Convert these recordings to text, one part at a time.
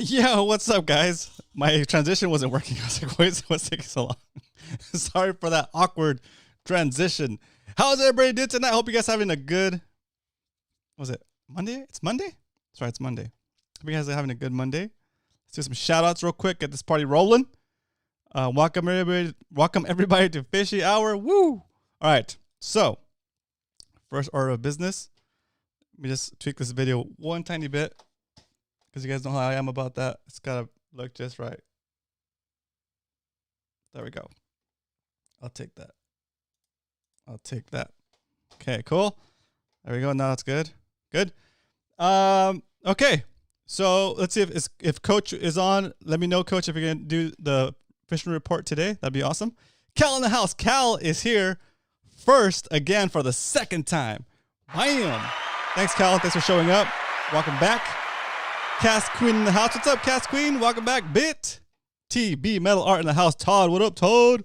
Yo, what's up, guys? My transition wasn't working. I was like, what's taking so long? Sorry for that awkward transition. How's everybody doing tonight? Hope you guys having a good, was it Monday? It's Monday? That's right, it's Monday. Hope you guys are having a good Monday. Let's do some shout outs real quick. Get this party rolling. Welcome everybody to Fishy Hour. Woo! All right, so first order of business. Let me just tweak this video one tiny bit, because you guys know how I am about that. It's got to look just right. There we go. I'll take that. Okay, cool. There we go. Now it's good. Good. Okay. So let's see if Coach is on. Let me know, Coach, if you're going to do the fishing report today. That'd be awesome. Cal in the house. Cal is here first again for the second time. Bam. Thanks, Cal. Thanks for showing up. Welcome back. Cast Queen in the house. What's up, Cast Queen? Welcome back. Bit TB Metal Art in the house. Todd, what up, Todd?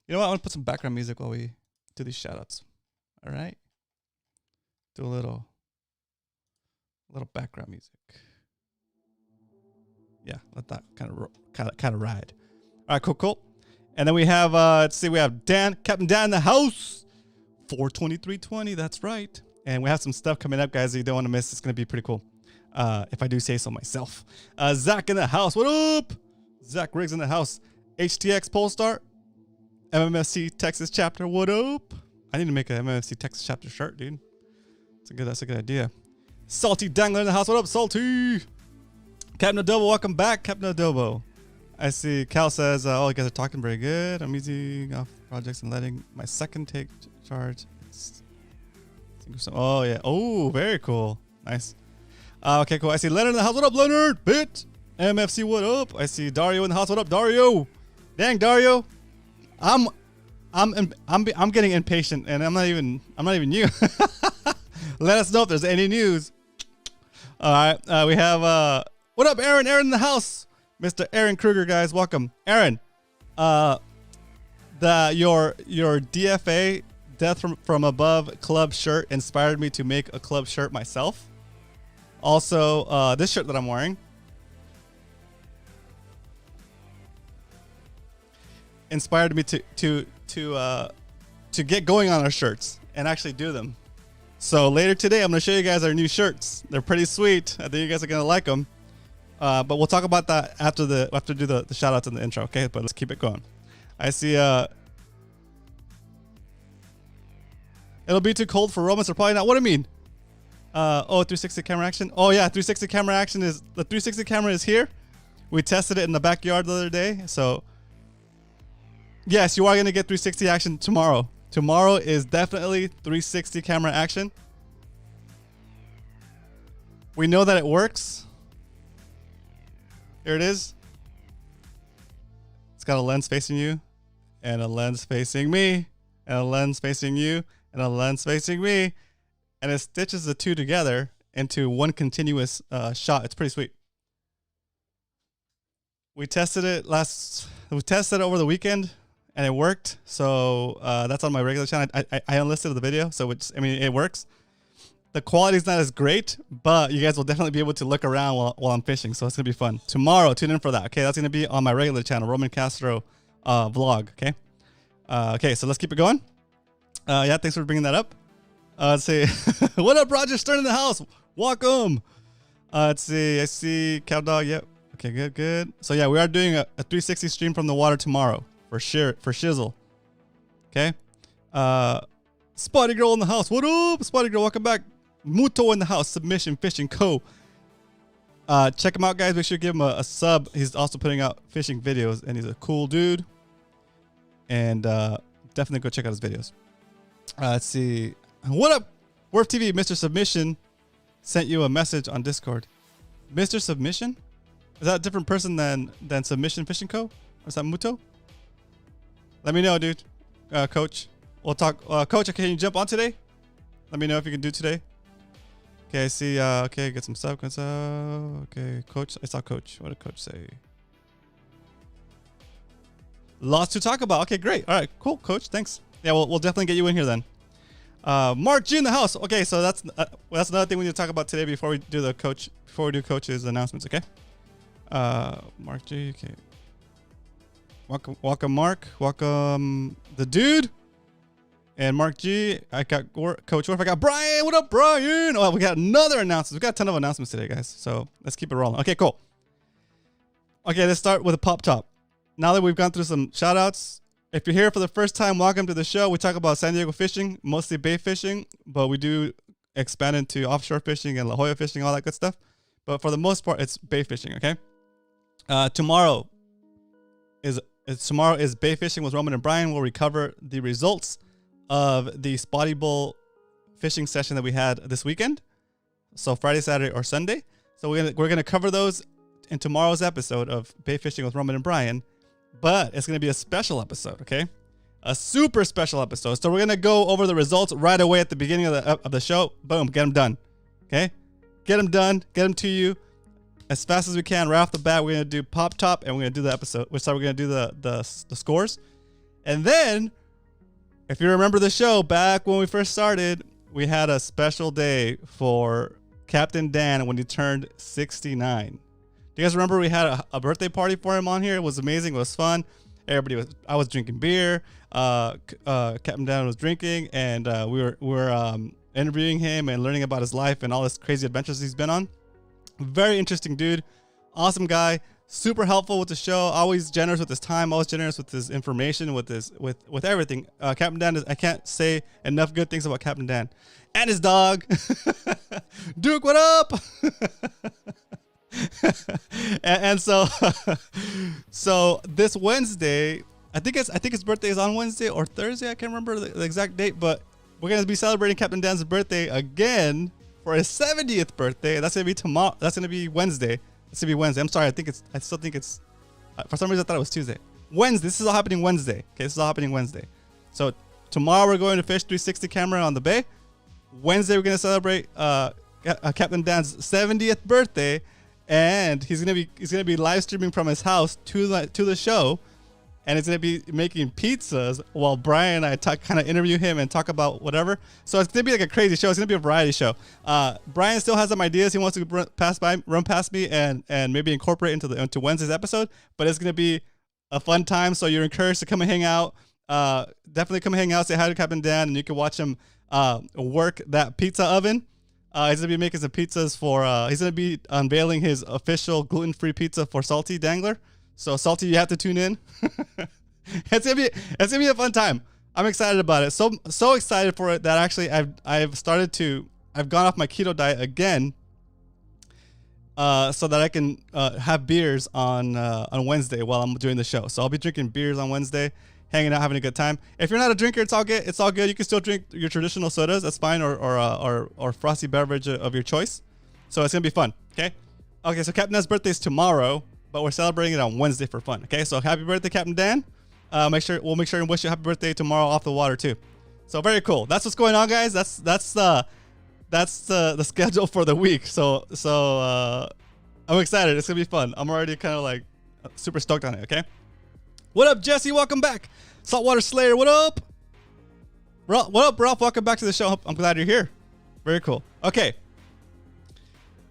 You know what? I want to put some background music while we do these shout outs. All right. Do a little background music. Yeah, let that kind of ride. All right, cool. And then we have let's see, we have Dan, Captain Dan in the house. 42320, that's right. And we have some stuff coming up, guys, that you don't want to miss. It's going to be pretty cool. If I do say so myself. Zach in the house. What up? Zach Riggs in the house. HTX Polestar. MMFC Texas chapter. What up? I need to make a MMFC Texas chapter shirt, dude. That's a good idea. Salty Dangler in the house. What up, Salty? Captain Adobo, welcome back, Captain Adobo. I see Cal says, oh, you guys are talking very good. I'm easing off projects and letting my second take charge. Oh, yeah. Oh, very cool. Nice. Okay, cool. I see Leonard in the house. What up, Leonard? Bit. MFC, what up? I see Dario in the house. What up, Dario? Dang, Dario. I'm getting impatient, and I'm not even you. Let us know if there's any news. All right. We have what up, Aaron? Aaron in the house. Mr. Aaron Kruger, guys. Welcome. Aaron. Your DFA Death from Above club shirt inspired me to make a club shirt myself. Also, this shirt that I'm wearing inspired me to get going on our shirts and actually do them. So later today, I'm going to show you guys our new shirts. They're pretty sweet. I think you guys are going to like them. But we'll talk about that after do the shout outs in the intro. Okay, but let's keep it going. I see. It'll be too cold for romance or probably not. What do you mean? 360 camera action. Oh yeah, 360 camera action the 360 camera is here. We tested it in the backyard the other day. So yes, you are gonna get 360 action tomorrow. Tomorrow is definitely 360 camera action. We know that it works. Here it is. It's got a lens facing you, and a lens facing me, and a lens facing you, and a lens facing me, and it stitches the two together into one continuous shot. It's pretty sweet. We tested it over the weekend, and it worked. So that's on my regular channel. I unlisted the video, so it works. The quality is not as great, but you guys will definitely be able to look around while I'm fishing. So it's gonna be fun. Tomorrow, tune in for that. Okay, that's gonna be on my regular channel, Roman Castro vlog. Okay. Okay, so let's keep it going. Yeah, thanks for bringing that up. Let's see. What up, Roger Stern in the house? Welcome. Let's see. I see Cowdog. Yep. Okay, good. So yeah, we are doing a 360 stream from the water tomorrow for sure, for shizzle. Okay. Spotty Girl in the house. What up, Spotty Girl? Welcome back. Muto in the house. Submission Fishing Co. Check him out, guys. Make sure you give him a sub. He's also putting out fishing videos, and he's a cool dude. And definitely go check out his videos. Let's see. What up, Werf TV? Mr. Submission sent you a message on Discord. Mr. Submission? Is that a different person than Submission Fishing Co? Or is that Muto? Let me know, dude. Coach. We'll talk. Coach, can you jump on today? Let me know if you can do today. Okay, I see. Okay, get some stuff. Okay, Coach. I saw Coach. What did Coach say? Lots to talk about. Okay, great. All right, cool, Coach. Thanks. Yeah, we'll definitely get you in here then. Mark G in the house. Okay, so that's another thing we need to talk about today before we do Coach's announcements. Okay. Mark G. Okay. Welcome, Mark. Welcome, the dude. And Mark G. I got Coach Werf. I got Brian. What up, Brian? Oh, we got another announcement. We got a ton of announcements today, guys. So let's keep it rolling. Okay, cool. Okay, let's start with a pop top. Now that we've gone through some shout outs, if you're here for the first time, welcome to the show. We talk about San Diego fishing, mostly bait fishing, but we do expand into offshore fishing and La Jolla fishing, all that good stuff. But for the most part, it's bait fishing, okay? Tomorrow is bait fishing with Roman and Brian, where we cover the results of the Spotty Bowl fishing session that we had this weekend. So Friday, Saturday, or Sunday. So we're gonna cover those in tomorrow's episode of Bait Fishing with Roman and Brian. But it's gonna be a special episode, okay? A super special episode. So we're gonna go over the results right away at the beginning of the show. Boom, get them done. Okay? Get them done, get them to you as fast as we can. Right off the bat, we're gonna do pop top and we're gonna do the episode. We're gonna do the scores. And then, if you remember the show back when we first started, we had a special day for Captain Dan when he turned 69. Do you guys remember we had a birthday party for him on here? It was amazing. It was fun. I was drinking beer. Captain Dan was drinking, and we were interviewing him and learning about his life and all his crazy adventures he's been on. Very interesting dude. Awesome guy. Super helpful with the show. Always generous with his time. Always generous with his information. With everything. Captain Dan I can't say enough good things about Captain Dan and his dog. Duke, what up? and so this Wednesday, I think his birthday is on Wednesday or Thursday. I can't remember the exact date, but we're gonna be celebrating Captain Dan's birthday again for his 70th birthday. That's gonna be tomorrow. That's gonna be Wednesday. It's gonna be Wednesday. I'm sorry. I still think it's. For some reason, I thought it was Tuesday. Wednesday. This is all happening Wednesday. Okay, this is all happening Wednesday. So tomorrow we're going to Fish 360 camera on the bay. Wednesday we're gonna celebrate Captain Dan's 70th birthday. And he's gonna be live streaming from his house to the show, and it's gonna be making pizzas while Brian and I kind of interview him and talk about whatever. So it's gonna be like a crazy show. It's gonna be a variety show. Brian still has some ideas he wants to run past me and maybe incorporate into Wednesday's episode. But it's gonna be a fun time. So you're encouraged to come and hang out. Definitely come and hang out. Say hi to Captain Dan, and you can watch him work that pizza oven. He's gonna be making some pizzas for. He's gonna be unveiling his official gluten-free pizza for Salty Dangler. So Salty, you have to tune in. It's gonna be a fun time. I'm excited about it. So excited for it that actually I've gone off my keto diet again. So that I can have beers on Wednesday while I'm doing the show. So I'll be drinking beers on Wednesday, hanging out, having a good time. If you're not a drinker, it's all good. It's all good. You can still drink your traditional sodas. That's fine, or frosty beverage of your choice. So it's gonna be fun. Okay. So Captain Dan's birthday is tomorrow, but we're celebrating it on Wednesday for fun. Okay. So happy birthday, Captain Dan. We'll make sure and wish you a happy birthday tomorrow off the water too. So very cool. That's what's going on, guys. That's the schedule for the week. So I'm excited. It's gonna be fun. I'm already kind of like super stoked on it. Okay. What up, Jesse? Welcome back. Saltwater Slayer, what up? What up, Ralph? Welcome back to the show. I'm glad you're here. Very cool. Okay.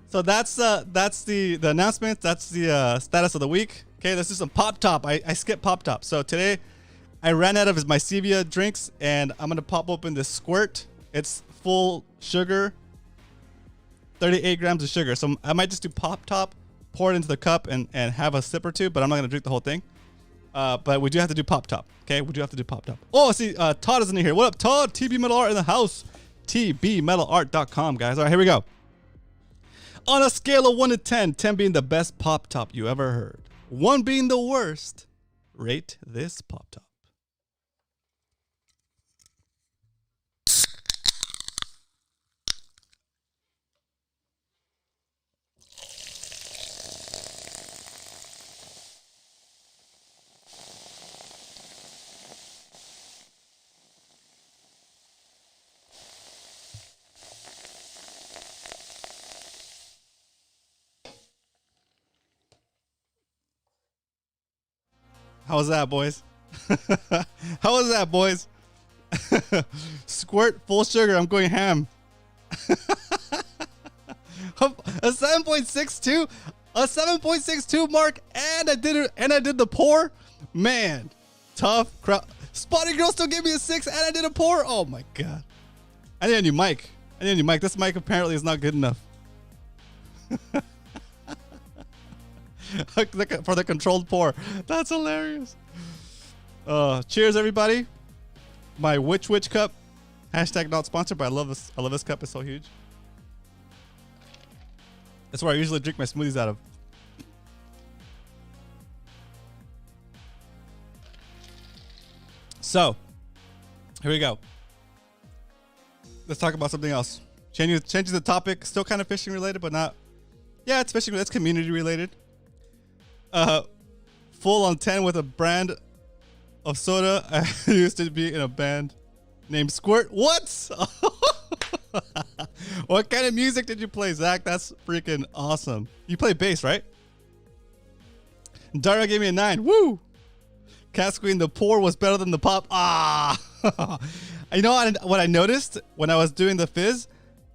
So that's the announcement. That's the status of the week. Okay, let's do some pop top. I skipped pop top. So today I ran out of my stevia drinks, and I'm gonna pop open this squirt. It's full sugar, 38 grams of sugar. So I might just do pop top, pour it into the cup, and have a sip or two. But I'm not gonna drink the whole thing. But we do have to do pop top. Okay, we do have to do pop top. Oh, see, Todd is in here. What up, Todd? TB Metal Art in the house. TBMetalArt.com, guys. All right, here we go. On a scale of 1 to 10, 10 being the best pop top you ever heard, 1 being the worst, rate this pop top. How was that, boys? How was that, boys? Squirt full sugar. I'm going ham. A 7.62. a 7.62 mark, and I did it, and I did the pour. Man, tough crowd. Spotty Girl still gave me a 6, and I did a pour. Oh my god. I need a new mic. This mic apparently is not good enough. For the controlled pour. That's hilarious. Cheers, everybody. My Witch cup. Hashtag not sponsored, but I love this. I love this cup. It's so huge. That's where I usually drink my smoothies out of. So, here we go. Let's talk about something else. Changing the topic. Still kind of fishing related, but not. Yeah, it's fishing. It's community related. Full on 10 with a brand of soda. I used to be in a band named Squirt. What? What kind of music did you play, Zach? That's freaking awesome. You play bass, right? Dario gave me a 9. Woo! Cat Queen, the pour was better than the pop. Ah! You know what I noticed when I was doing the fizz?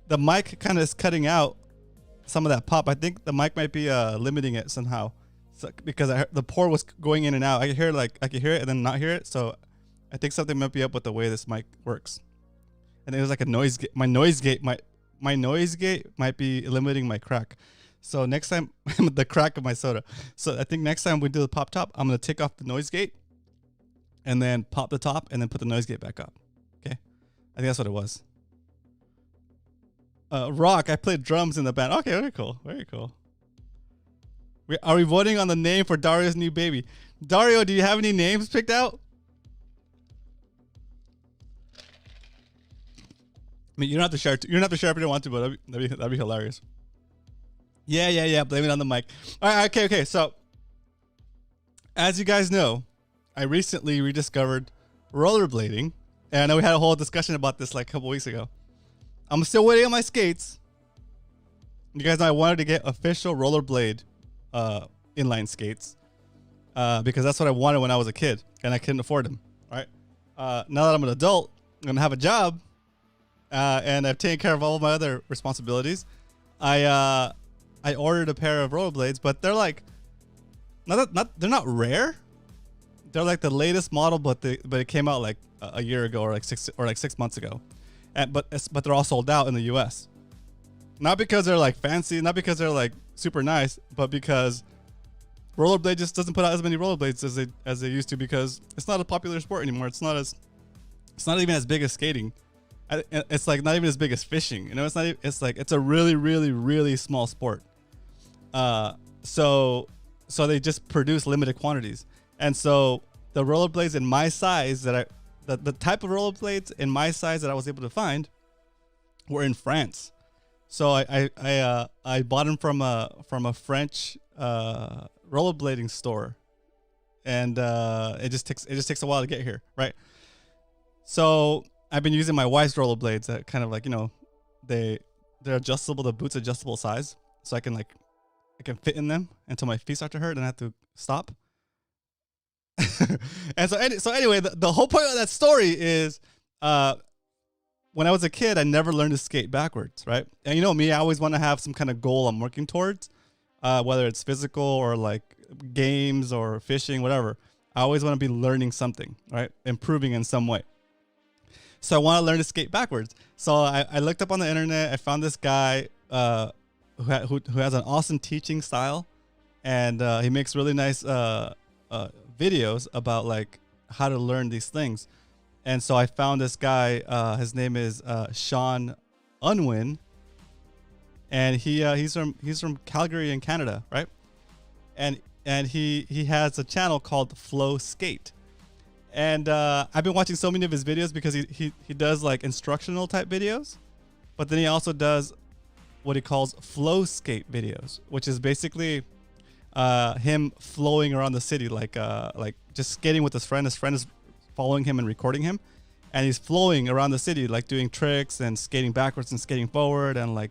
The mic kind of is cutting out some of that pop. I think the mic might be limiting it somehow. So, because the pour was going in and out. I could hear it and then not hear it. So I think something might be up with the way this mic works. And it was like a noise gate. My noise gate might be limiting my crack. So next time, the crack of my soda. So I think next time we do the pop top, I'm gonna take off the noise gate, and then pop the top, and then put the noise gate back up. Okay, I think that's what it was. Rock, I played drums in the band. Okay, very cool, very cool. Are we voting on the name for Dario's new baby? Dario, do you have any names picked out? I mean, you don't have to share. You don't have to share if you don't want to, but that'd be hilarious. Yeah. Blame it on the mic. All right. Okay. So, as you guys know, I recently rediscovered rollerblading, and I know we had a whole discussion about this like a couple weeks ago. I'm still waiting on my skates. You guys know I wanted to get official rollerblade inline skates because that's what I wanted when I was a kid, and I couldn't afford them. All right. Now that I'm an adult, I'm gonna have a job. And I've taken care of all of my other responsibilities. I ordered a pair of rollerblades, but they're like they're not rare. They're like the latest model, but it came out like a year ago or like 6 months ago, but they're all sold out in the U.S. Not because they're like fancy, not because they're like super nice, but because rollerblade just doesn't put out as many rollerblades as they used to, because it's not a popular sport anymore. It's not even as big as skating. It's like not even as big as fishing. You know, it's not. It's like it's a really, really, really small sport. So they just produce limited quantities, and so the rollerblades in my size the type of rollerblades in my size that I was able to find were in France. So I bought them from a French rollerblading store, and it just takes a while to get here, right? So I've been using my wife's rollerblades that kind of like, you know, they're adjustable, the boot's adjustable size. So I can fit in them until my feet start to hurt and I have to stop. And so anyway, the whole point of that story is when I was a kid, I never learned to skate backwards, right? And you know me, I always want to have some kind of goal I'm working towards, whether it's physical or like games or fishing, whatever. I always want to be learning something, right? Improving in some way. So I want to learn to skate backwards. So I looked up on the internet. I found this guy who has an awesome teaching style, and he makes really nice videos about like how to learn these things. And so I found this guy. His name is Sean Unwin, and he's from Calgary in Canada, right? And he has a channel called Flow Skate. And I've been watching so many of his videos because he does like instructional type videos, but then he also does what he calls flow skate videos, which is basically him flowing around the city, like just skating with his friend. His friend is following him and recording him, and he's flowing around the city, like doing tricks and skating backwards and skating forward and like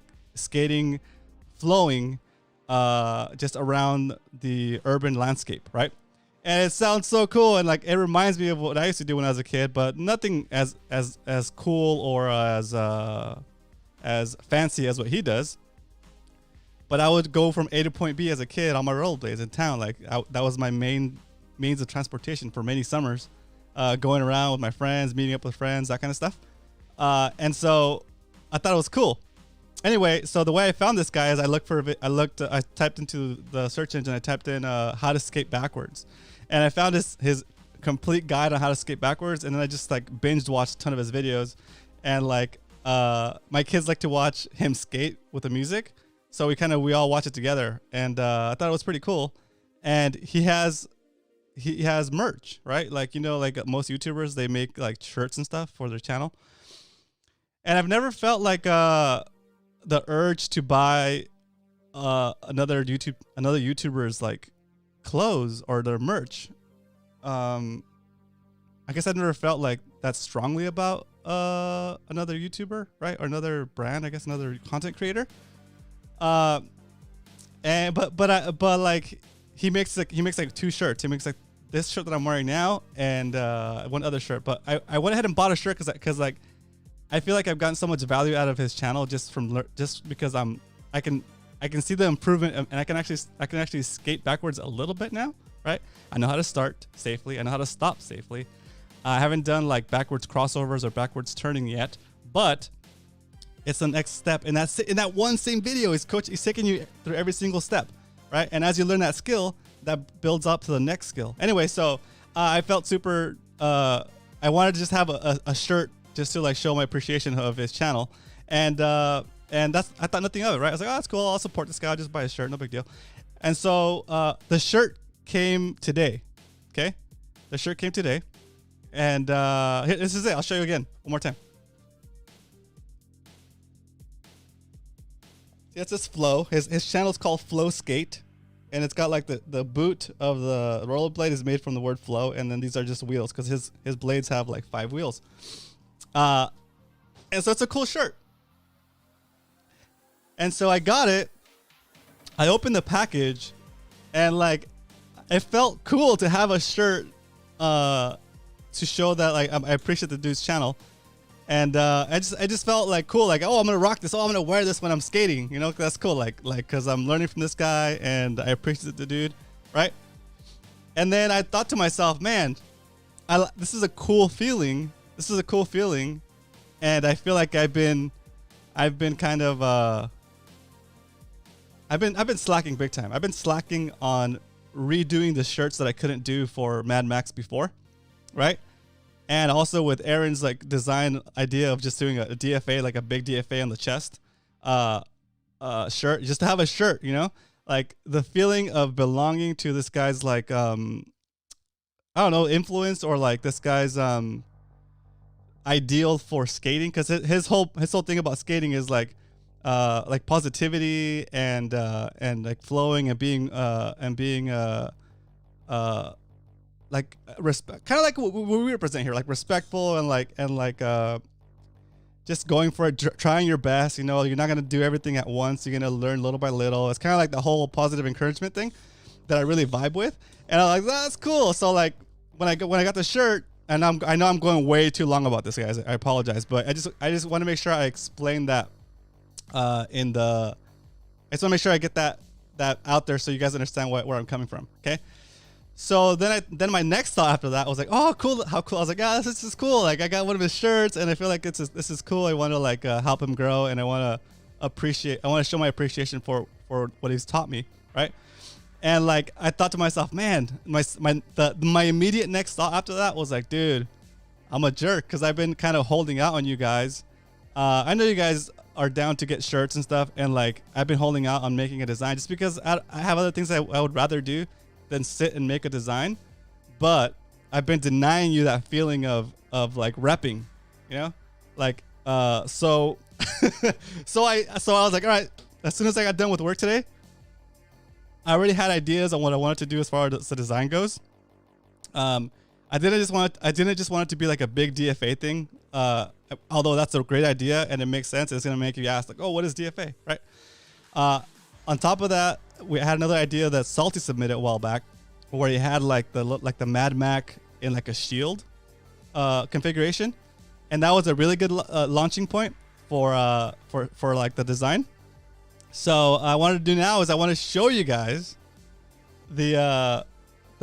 flowing just around the urban landscape, right? And it sounds so cool, and like it reminds me of what I used to do when I was a kid, but nothing as cool or as fancy as what he does. but I would go from A to point B as a kid on my rollerblades in town. Like that was my main means of transportation for many summers, going around with my friends, meeting up with friends, that kind of stuff. And so I thought it was cool. Anyway, so the way I found this guy is I typed into the search engine, I typed in how to skate backwards, and I found his complete guide on how to skate backwards, and then I just like binged watched a ton of his videos, and like my kids like to watch him skate with the music, so we all watch it together, and I thought it was pretty cool. And he has merch, right? Like, you know, like most YouTubers, they make like shirts and stuff for their channel, and I've never felt like the urge to buy another YouTuber's like clothes or their merch. I guess I never felt like that strongly about another YouTuber, right? Or another brand, I guess another content creator. But like he makes like two shirts. He makes like this shirt that I'm wearing now and one other shirt. But I went ahead and bought a shirt because like I feel like I've gotten so much value out of his channel just because I can see the improvement, and I can actually skate backwards a little bit now, right? I know how to start safely. I know how to stop safely. I haven't done like backwards crossovers or backwards turning yet, but it's the next step. And that's in that one same video. He's taking you through every single step, right? And as you learn that skill, that builds up to the next skill. Anyway, so I felt super. I wanted to just have a shirt just to like show my appreciation of his channel, and I thought nothing of it, right? I was like, oh, that's cool. I'll support this guy. I'll just buy a shirt, no big deal. And so the shirt came today. Okay, the shirt came today, and here, this is it. I'll show you again one more time. See, that's this Flow. His channel is called Flow Skate, and it's got like the boot of the rollerblade is made from the word flow, and then these are just wheels because his blades have like 5 wheels. And so it's a cool shirt. And so I got it. I opened the package, and like it felt cool to have a shirt to show that like I appreciate the dude's channel. And I just felt like cool, like, oh, I'm gonna rock this. Oh, I'm gonna wear this when I'm skating. You know, that's cool. Like because I'm learning from this guy, and I appreciate the dude, right? And then I thought to myself, man, this is a cool feeling. This is a cool feeling, and I feel like I've been kind of I've been slacking big time. I've been slacking on redoing the shirts that I couldn't do for Mad Max before, right? And also with Aaron's like design idea of just doing a DFA, like a big DFA on the chest, shirt, just to have a shirt, you know, like the feeling of belonging to this guy's like I don't know, influence, or like this guy's ideal for skating, because his whole thing about skating is like positivity and like flowing and being like respect, kind of like what we represent here, like respectful and like just going for it, trying your best. You know, you're not gonna do everything at once. You're gonna learn little by little. It's kind of like the whole positive encouragement thing that I really vibe with, and I'm like, that's cool. So like when I got the shirt, and I know I'm going way too long about this, guys. I apologize, but I just want to make sure I explain that I just want to make sure I get that out there so you guys understand where I'm coming from. Okay. So then my next thought after that was like, oh, cool, how cool. I was like, ah, this is cool. Like I got one of his shirts, and I feel like this is cool. I want to like help him grow, and I want to show my appreciation for what he's taught me, right? And like I thought to myself, man, my immediate next thought after that was like, dude, I'm a jerk because I've been kind of holding out on you guys. I know you guys are down to get shirts and stuff, and like I've been holding out on making a design just because I have other things I would rather do than sit and make a design, but I've been denying you that feeling of like repping, you know, like so so I was like, all right, as soon as I got done with work today, I already had ideas on what I wanted to do as far as the design goes. I didn't just want it to be like a big DFA thing, although that's a great idea and it makes sense. It's gonna make you ask like, oh, what is DFA, right? On top of that, we had another idea that Salty submitted a while back, where he had like the Mad Mac in like a shield configuration, and that was a really good launching point for like the design. So I wanted to do now is I want to show you guys the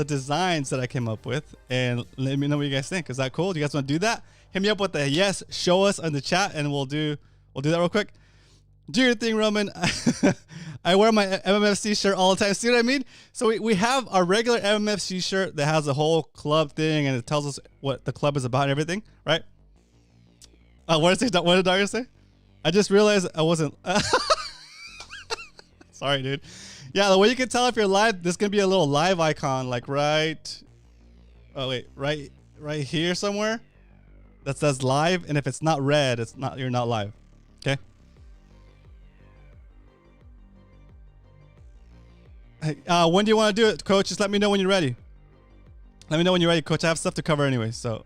designs that I came up with, and let me know what you guys think. Is that cool? Do you guys want to do that? Hit me up with the yes, show us in the chat, and we'll do that real quick. Do your thing, Roman. I wear my MMFC shirt all the time. See what I mean? So we have our regular MMFC shirt that has a whole club thing, and it tells us what the club is about and everything, right? What did Dario say? I just realized I wasn't. Sorry, dude. Yeah, the way you can tell if you're live, there's gonna be a little live icon, like right. Oh wait, right here somewhere. That says live, and if it's not red, you're not live. Okay. Hey, when do you want to do it, Coach? Just let me know when you're ready. Let me know when you're ready, Coach. I have stuff to cover anyway. So,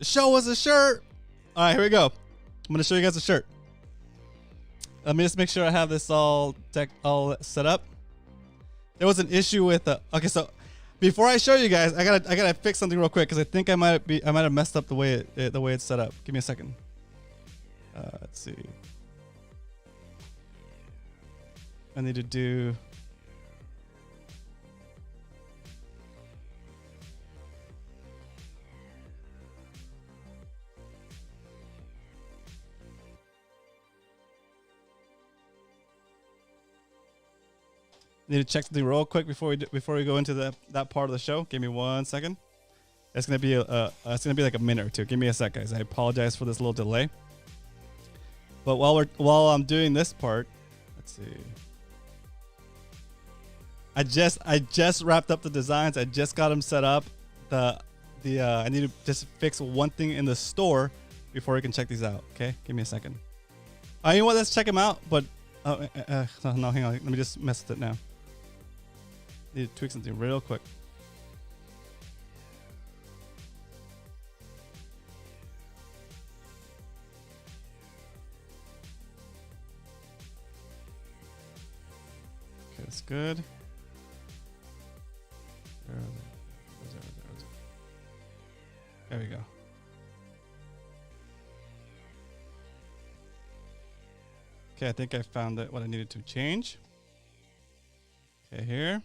show us a shirt. All right, here we go. I'm gonna show you guys a shirt. Let me just make sure I have this all set up. There was an issue with okay, so before I show you guys, I gotta fix something real quick because I think I might have messed up the way it's set up. Give me a second. Let's see. I need to do. Need to check something real quick before we go into that part of the show. Give me 1 second. It's gonna be like a minute or two. Give me a sec, guys. I apologize for this little delay. But while I'm doing this part, let's see. I just wrapped up the designs. I just got them set up. I need to just fix one thing in the store before we can check these out. Okay, give me a second. You know what? Let's check them out. But no, hang on. Let me just mess with it now. Need to tweak something real quick. Okay, that's good. There we go. Okay, I think I found what I needed to change. Okay, here.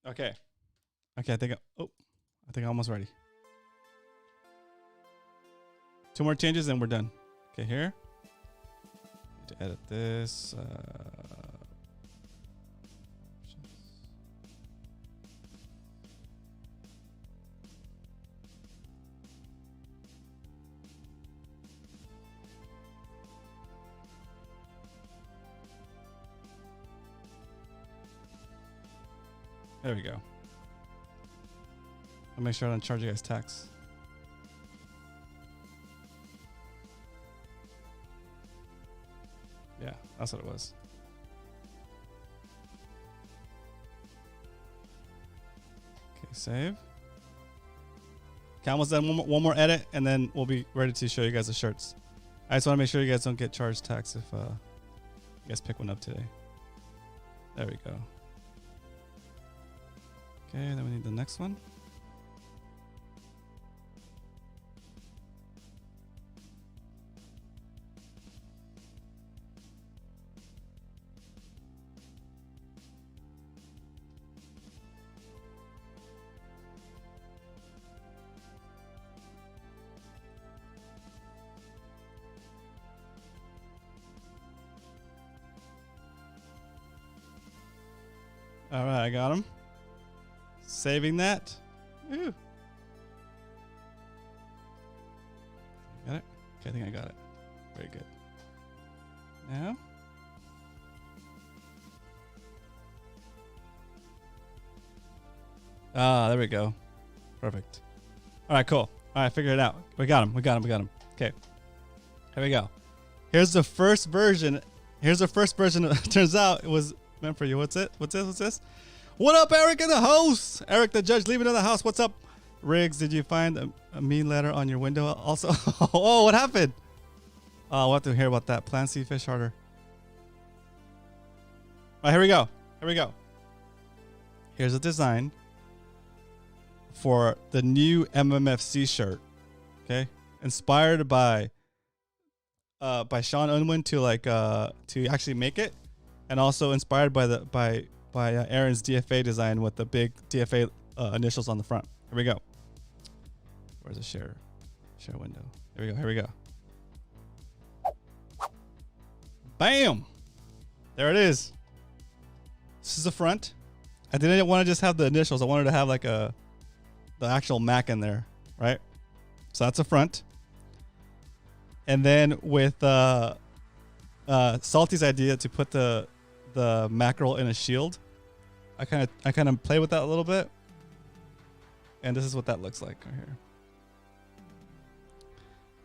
Okay, I think I'm almost ready. 2 more changes and we're done. Okay, here. Need to edit this. There we go. I'll make sure I don't charge you guys tax. Yeah, that's what it was. Okay, save. Okay, almost done. One more edit, and then we'll be ready to show you guys the shirts. I just want to make sure you guys don't get charged tax if you guys pick one up today. There we go. Okay, then we need the next one. All right, I got them. Saving that. Ooh. Got it? Okay, I think I got it. Very good. Now. There we go. Perfect. All right, cool. All right, figured it out. We got him. Okay. Here we go. Here's the first version. Turns out it was meant for you. What's this? What up, Eric in the house? Eric the judge leaving in the house. What's up? Riggs, did you find a mean letter on your window also? Oh, what happened? We'll have to hear about that. Plan C fish harder. All right, here we go. Here's a design for the new MMFC shirt. Okay. Inspired by by Sean Unwin to to actually make it, and also inspired by Aaron's DFA design with the big DFA initials on the front. Here we go. Where's the share window? Here we go. Here we go. Bam! There it is. This is the front. I didn't want to just have the initials. I wanted to have like the actual Mac in there, right? So that's the front. And then with Salty's idea to put the mackerel in a shield, I kind of play with that a little bit. And this is what that looks like right here.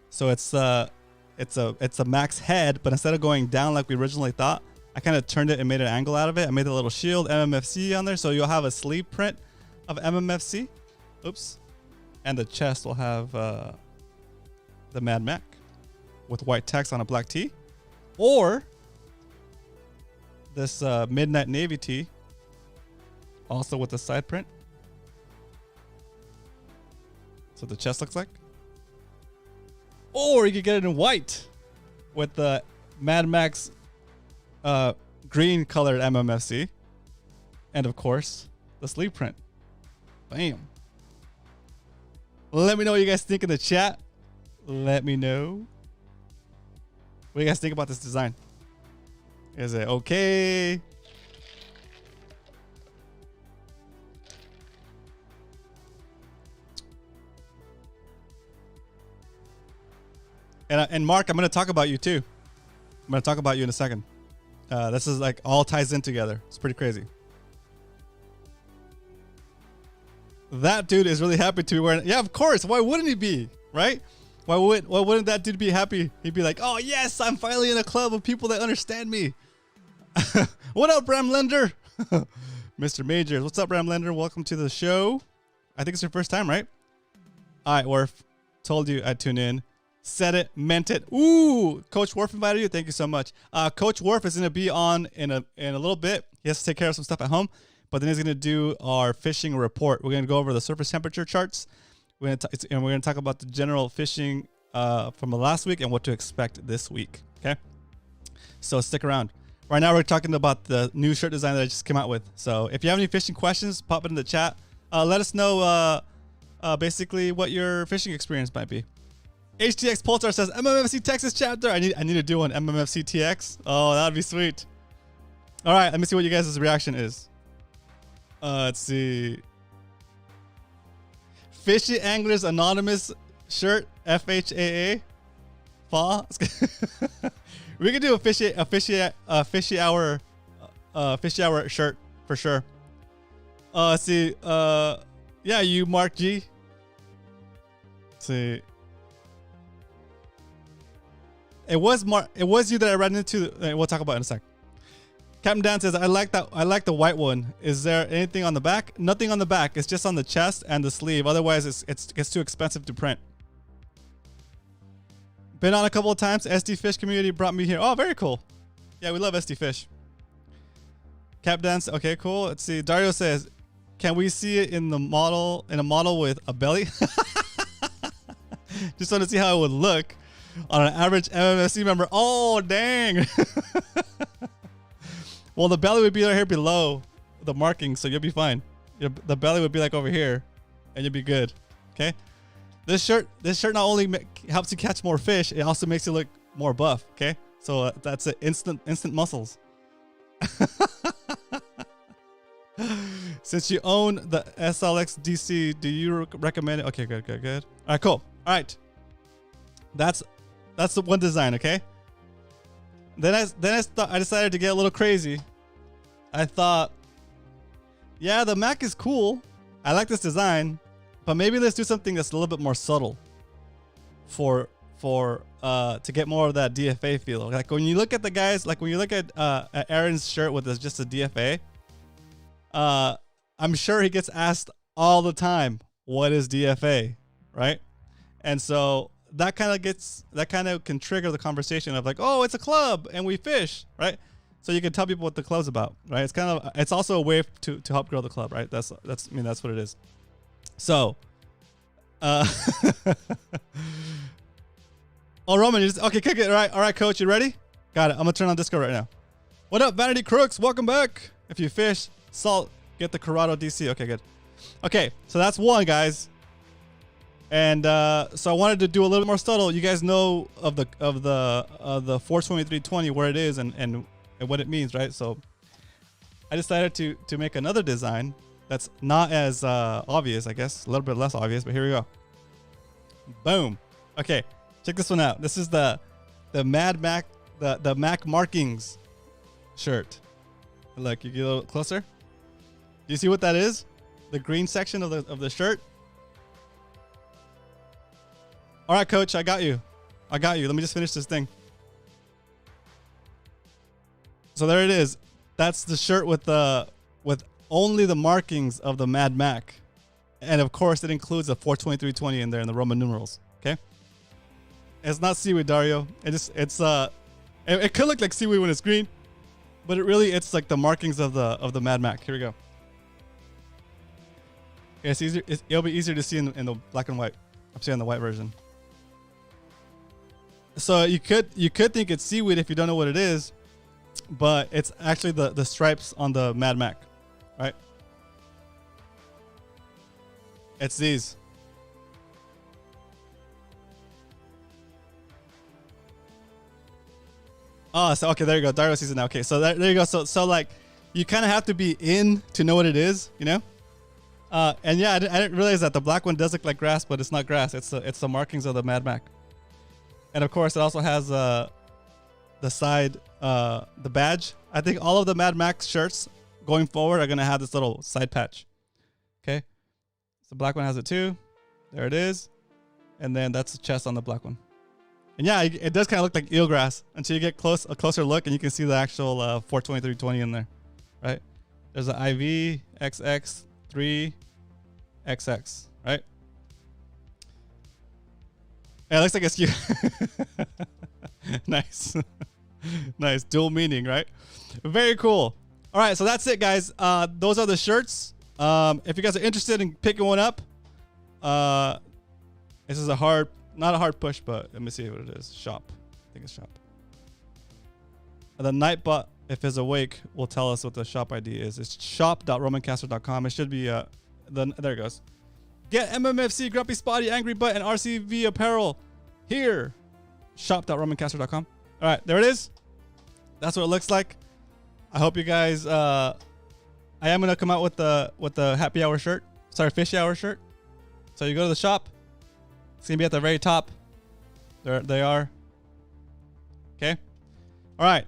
So it's a Mac's head, but instead of going down like we originally thought, I kind of turned it and made an angle out of it. I made a little shield, MMFC on there, so you'll have a sleeve print of MMFC. Oops. And the chest will have the Mad Mac with white text on a black tee, or this Midnight Navy tee, also with the side print. That's what the chest looks like. Or you could get it in white with the Mad Max green colored MMFC, and of course the sleeve print. Bam. Let me know what you guys think in the chat. Let me know. What do you guys think about this design? Is it okay? And Mark, I'm going to talk about you too. I'm going to talk about you in a second. This is like all ties in together. It's pretty crazy. That dude is really happy to be wearing it. Yeah, of course. Why wouldn't he be? Right? Why wouldn't that dude be happy? He'd be like, oh yes, I'm finally in a club of people that understand me. What up, Bram Lender? Mr. Majors. What's up, Bram Lender? Welcome to the show. I think it's your first time, right? All right, Werf. Told you I'd tune in. Said it, meant it. Ooh, Coach Werf invited you. Thank you so much. Coach Werf is going to be on in a little bit. He has to take care of some stuff at home, but then he's going to do our fishing report. We're going to go over the surface temperature charts. We're going to talk about the general fishing from the last week and what to expect this week. Okay, so stick around. Right now we're talking about the new shirt design that I just came out with. So if you have any fishing questions, pop it in the chat. Let us know basically what your fishing experience might be. HTX Pulsar says MMFC Texas chapter. I need to do an MMFC TX. Oh, that'd be sweet. All right, let me see what you guys' reaction is. Let's see. Fishy Anglers Anonymous shirt, FHAA. Fa. We could do a fishy hour shirt for sure. Let's see. Yeah, you Mark G. Let's see. It was you that I ran into. We'll talk about it in a sec. Captain Dan says, I like the white one. Is there anything on the back? Nothing on the back. It's just on the chest and the sleeve. Otherwise, it's too expensive to print. Been on a couple of times. SD Fish community brought me here. Oh, very cool. Yeah, we love SD Fish. Cap Dance. Okay, cool. Let's see. Dario says, can we see it in a model with a belly? Just want to see how it would look on an average MMFC member. Oh, dang. Well, the belly would be right here below the marking, so you'll be fine. The belly would be like over here, and you'll be good. Okay. This shirt not only helps you catch more fish, it also makes you look more buff. Okay. So that's it. Instant muscles. Since you own the SLX DC, do you recommend it? Okay, good. All right, cool. All right. That's the one design. Okay. Then I decided to get a little crazy. I thought, yeah, the Mac is cool. I like this design, but maybe let's do something that's a little bit more subtle to get more of that DFA feel. Like when you look at the guys, like when you look at Aaron's shirt with just a DFA, I'm sure he gets asked all the time, what is DFA, right? And so that kind of can trigger the conversation of like, oh, it's a club and we fish, right? So you can tell people what the club's about, right? It's also a way to help grow the club, right? That's what it is. So, Oh, Roman, you just okay. Kick it. All right, coach, you ready? Got it. I'm gonna turn on Discord right now. What up, Vanity Crooks? Welcome back. If you fish, salt, get the Corrado DC. Okay, good. Okay, so that's one, guys. And so I wanted to do a little bit more subtle. You guys know of the 42320 where it is and what it means, right? So I decided to make another design that's not as obvious, I guess, a little bit less obvious, but here we go. Boom. Okay, check this one out. This is the Mad Mac, the Mac markings shirt. Look, you get a little closer. Do you see what that is? The green section of the shirt. All right, coach, I got you. Let me just finish this thing. So there it is. That's the shirt with only the markings of the Mad Mac, and of course it includes a 42320 in there in the Roman numerals. Okay. It's not seaweed, Dario. It could look like seaweed when it's green, but it's like the markings of the Mad Mac. Here we go. Yeah, it's easier. It'll be easier to see in the black and white. I'm saying the white version. So you could think it's seaweed if you don't know what it is, but it's actually the stripes on the Mad Mac, right? It's these. Oh, so okay, there you go. Dario sees it now. Okay, so there you go. So like, you kind of have to be in to know what it is, you know? And yeah, I didn't realize that the black one does look like grass, but it's not grass. It's the markings of the Mad Mac. And of course, it also has the side, the badge. I think all of the Mad Max shirts going forward are gonna have this little side patch. Okay, so the black one has it too. There it is, and then that's the chest on the black one. And yeah, it does kind of look like eelgrass until you get a closer look, and you can see the actual 42320 in there, right? There's an IV XX 3XX, right? Yeah, it looks like it's cute. Nice. Nice. Dual meaning, right? Very cool. All right, so that's it, guys. Those are the shirts. If you guys are interested in picking one up, this is not a hard push, but let me see what it is. Shop. I think it's shop. The Nightbot, if it's awake, will tell us what the shop ID is. It's shop.romancastro.com. It should be, there it goes. Get MMFC, Grumpy Spotty, Angry Butt, and RCV apparel here. Shop.romancastro.com. All right, there it is. That's what it looks like. I hope you guys. I am gonna come out with the happy hour shirt. Sorry, fishy hour shirt. So you go to the shop. It's gonna be at the very top. There they are. Okay. All right.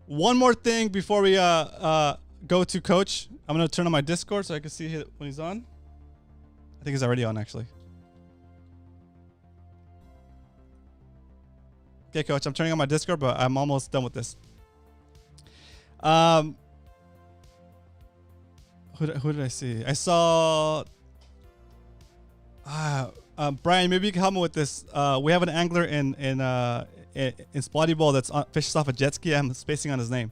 One more thing before we go to Coach. I'm gonna turn on my Discord so I can see when he's on. I think he's already on, actually. Okay, Coach, I'm turning on my Discord, but I'm almost done with this. Who did I see? I saw Brian. Maybe you can help me with this. We have an angler in Spotty Bowl that's fishes off a jet ski. I'm spacing on his name.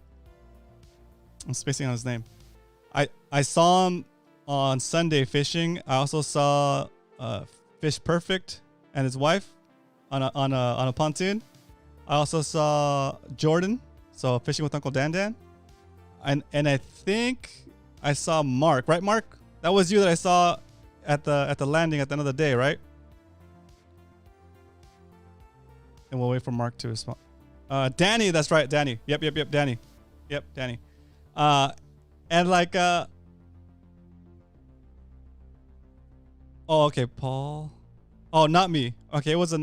I saw him on Sunday fishing. I also saw Fish Perfect and his wife on a pontoon. I also saw Jordan, so fishing with Uncle Dan, and I think I saw Mark. Right, Mark? That was you that I saw at the landing at the end of the day, right? And we'll wait for Mark to respond. Danny, that's right, Danny. Yep, Danny. Yep, Danny. And like oh, okay, Paul. Oh, not me. Okay, we have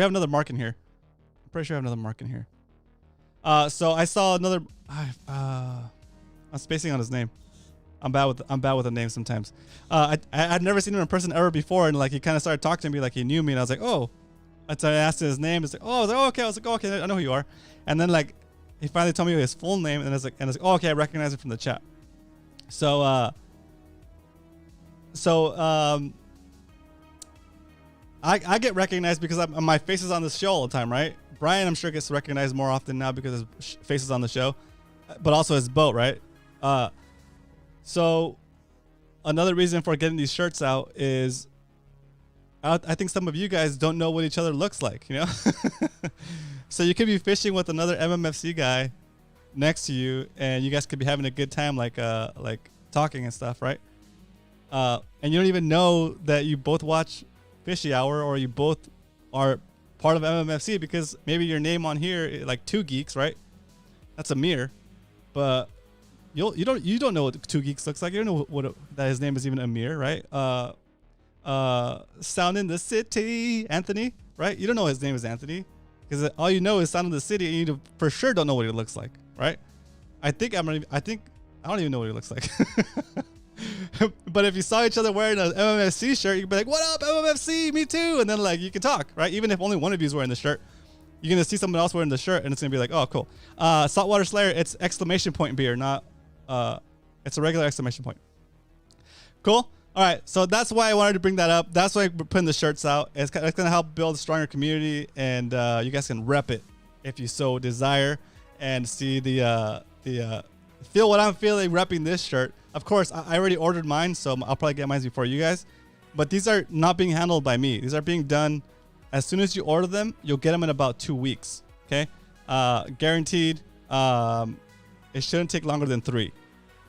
another Mark in here. I'm pretty sure I have another Mark in here. So I saw another. I'm spacing on his name. I'm bad with the name sometimes. I'd never seen him in person ever before, and like he kind of started talking to me like he knew me, and I was like, oh. So I asked him his name. It's like, oh, I was like, oh, okay. I was like, oh, okay, I know who you are. And then like he finally told me his full name, and I was like, oh, okay, I recognize it from the chat. So I get recognized because my face is on the show all the time, right? Brian, I'm sure, gets recognized more often now because his face is on the show, but also his boat, right? So another reason for getting these shirts out is I think some of you guys don't know what each other looks like, you know? So you could be fishing with another MMFC guy next to you, and you guys could be having a good time, like talking and stuff, right? And you don't even know that you both watch Fishy Hour, or you both are part of MMFC, because maybe your name on here, like Two Geeks, right? That's Amir, but you don't know what Two Geeks looks like. You don't know that his name is even Amir, right? Sound in the City, Anthony, right? You don't know his name is Anthony, because all you know is Sound in the City, and you for sure don't know what he looks like, right? I don't even know what he looks like. But if you saw each other wearing an MMFC shirt, you'd be like, "What up, MMFC? Me too!" And then like you can talk, right? Even if only one of you is wearing the shirt, you're gonna see someone else wearing the shirt, and it's gonna be like, "Oh, cool." Saltwater Slayer, it's exclamation point beer, not it's a regular exclamation point. Cool. All right, so that's why I wanted to bring that up. That's why we're putting the shirts out. It's gonna help build a stronger community, and you guys can rep it if you so desire, and see the feel what I'm feeling repping this shirt. Of course, I already ordered mine, so I'll probably get mine before you guys. But these are not being handled by me. These are being done as soon as you order them. You'll get them in about 2 weeks. Okay, guaranteed. It shouldn't take longer than 3,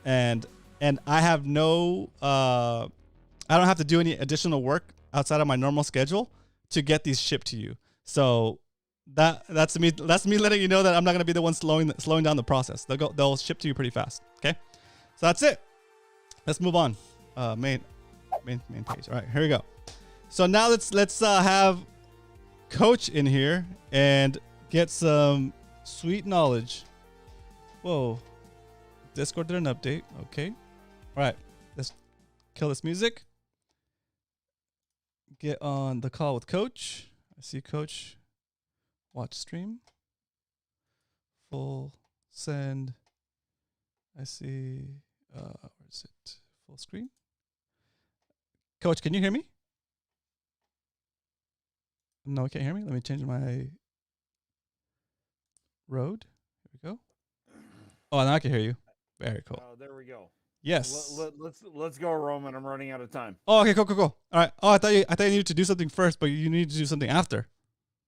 and I have no. I don't have to do any additional work outside of my normal schedule to get these shipped to you. So that's me. That's me letting you know that I'm not gonna be the one slowing down the process. They'll ship to you pretty fast. Okay, so that's it. Let's move on. Main page. All right, here we go. So now let's have Coach in here and get some sweet knowledge. Whoa, Discord did an update. Okay, all right. Let's kill this music. Get on the call with Coach. I see Coach. Watch stream. Full send. I see. Where is it? Full screen. Coach, can you hear me? No, I can't hear me. Let me change my road. Here we go. Oh, now I can hear you. Very cool. Oh, there we go. Yes. Let's go, Roman. I'm running out of time. Oh, okay, cool. All right. Oh, I thought you needed to do something first, but you need to do something after.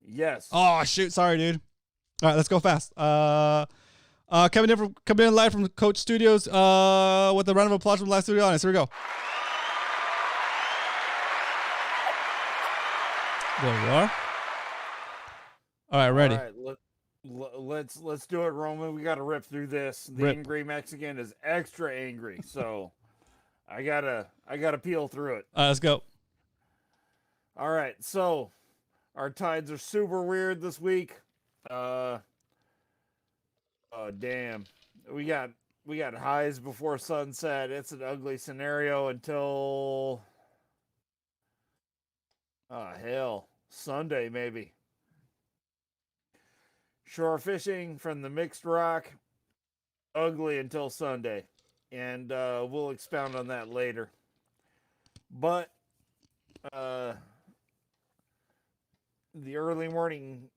Yes. Oh shoot, sorry, dude. All right, let's go fast. Coming in live from Coach Studios. With a round of applause from the live studio audience. Here we go. There we are. All right, ready. All right, let's do it, Roman. We got to rip through this. The Rip. angry Mexican is extra angry, so I gotta peel through it. Let's go. All right, so our tides are super weird this week. Oh damn, we got highs before sunset. It's an ugly scenario until hell, Sunday maybe. Shore fishing from the mixed rock, ugly until Sunday, and we'll expound on that later. But the early morning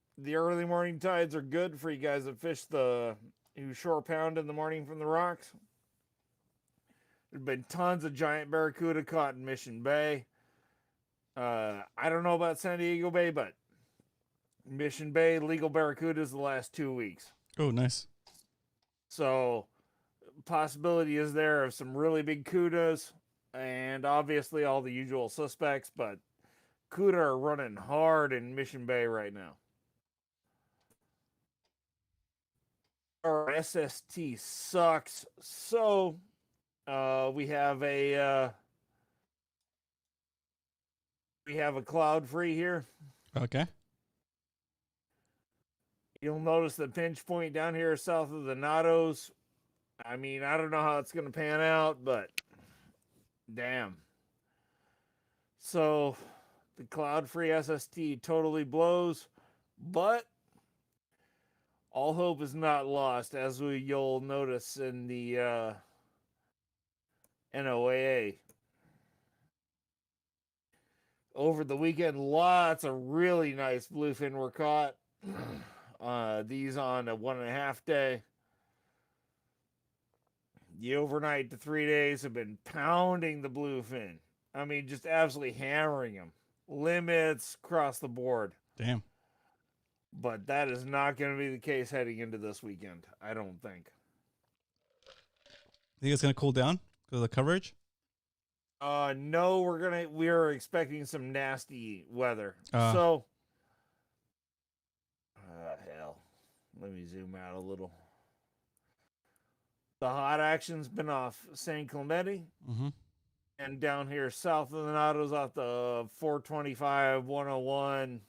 tides are good for you guys that fish who shore pound in the morning from the rocks. There's been tons of giant barracuda caught in Mission Bay. I don't know about San Diego Bay, but Mission Bay legal barracudas the last 2 weeks. Oh, nice. So possibility is there of some really big cudas, and obviously all the usual suspects, but cuda are running hard in Mission Bay right now. Our SST sucks, so we have a cloud free here. Okay. You'll notice the pinch point down here south of the Nados. I mean, I don't know how it's going to pan out, but damn. So the cloud-free SST totally blows, but all hope is not lost, as you'll notice in the NOAA. Over the weekend, lots of really nice bluefin were caught. These on a 1.5 day. The overnight to 3 days have been pounding the bluefin. I mean, just absolutely hammering them. limits across the board. Damn. But that is not going to be the case heading into this weekend, I don't think. Think it's gonna cool down because of the coverage? No, we're expecting some nasty weather. Uh. So, hell, let me zoom out a little. The hot action's been off San Clemente, Mm-hmm. and down here south of the Nados off the 425, 101,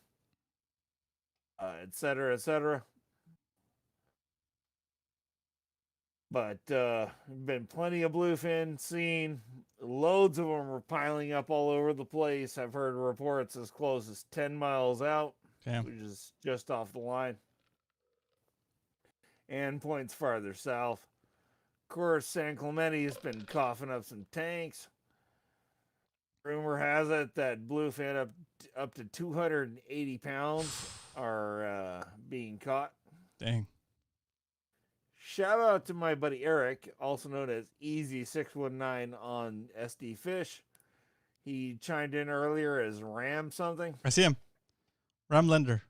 et cetera, et cetera. But been plenty of bluefin seen. Loads of them are piling up all over the place. I've heard reports as close as 10 miles out, Damn. which is just off the line, and points farther south. Of course, San Clemente has been coughing up some tanks. Rumor has it that bluefin up to 280 pounds are being caught. Dang. Shout out to my buddy Eric, also known as Easy619 on SD Fish. He chimed in earlier as Ram something. I see him. Ramlender.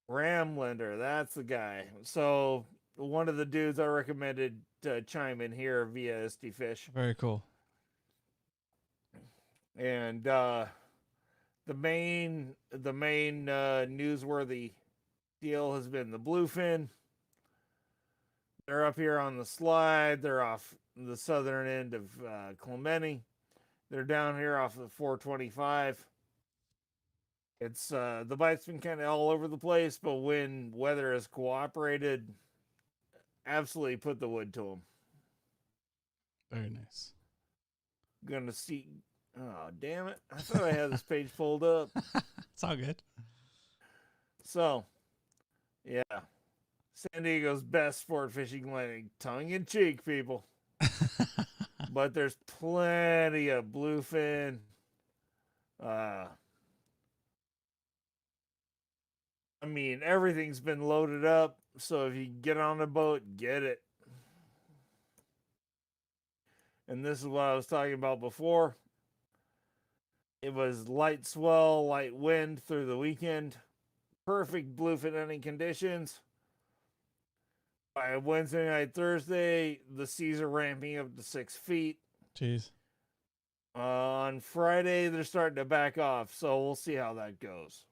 Ramlender, that's the guy. So one of the dudes I recommended to chime in here via SD Fish. Very cool. And the main newsworthy deal has been the bluefin. They're up here on the slide. They're off the southern end of Clemente. They're down here off the 425. It's the bite's been kind of all over the place, but when weather has cooperated, absolutely put the wood to them. Very nice. Gonna see. Oh, damn it. I thought I had this page pulled up. It's all good. So, yeah. San Diego's best sport fishing landing. Tongue in cheek, people. But there's plenty of bluefin. I mean, everything's been loaded up. So if you get on a boat, get it. And this is what I was talking about before. It was light swell, light wind through the weekend. Perfect bluefin hunting conditions. By Wednesday night, Thursday, the seas are ramping up to 6 feet. Jeez. On Friday, they're starting to back off, so we'll see how that goes.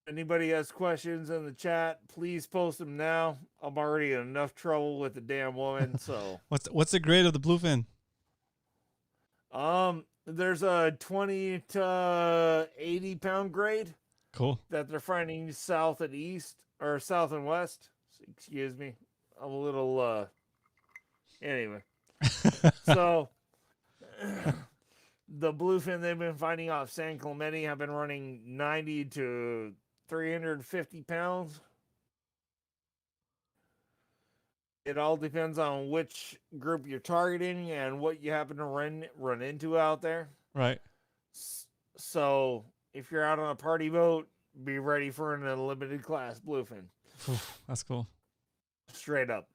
Anybody has questions in the chat, please post them now. I'm already in enough trouble with the damn woman, so. What's the grade of the bluefin? There's a 20 to 80 pound grade. Cool. That they're finding south and east, or south and west. Excuse me. I'm a little, anyway. So, the bluefin they've been finding off San Clemente have been running 90 to 350 pounds. It all depends on which group you're targeting and what you happen to run into out there. Right. So, if you're out on a party boat, be ready for an unlimited class bluefin. That's cool. Straight up.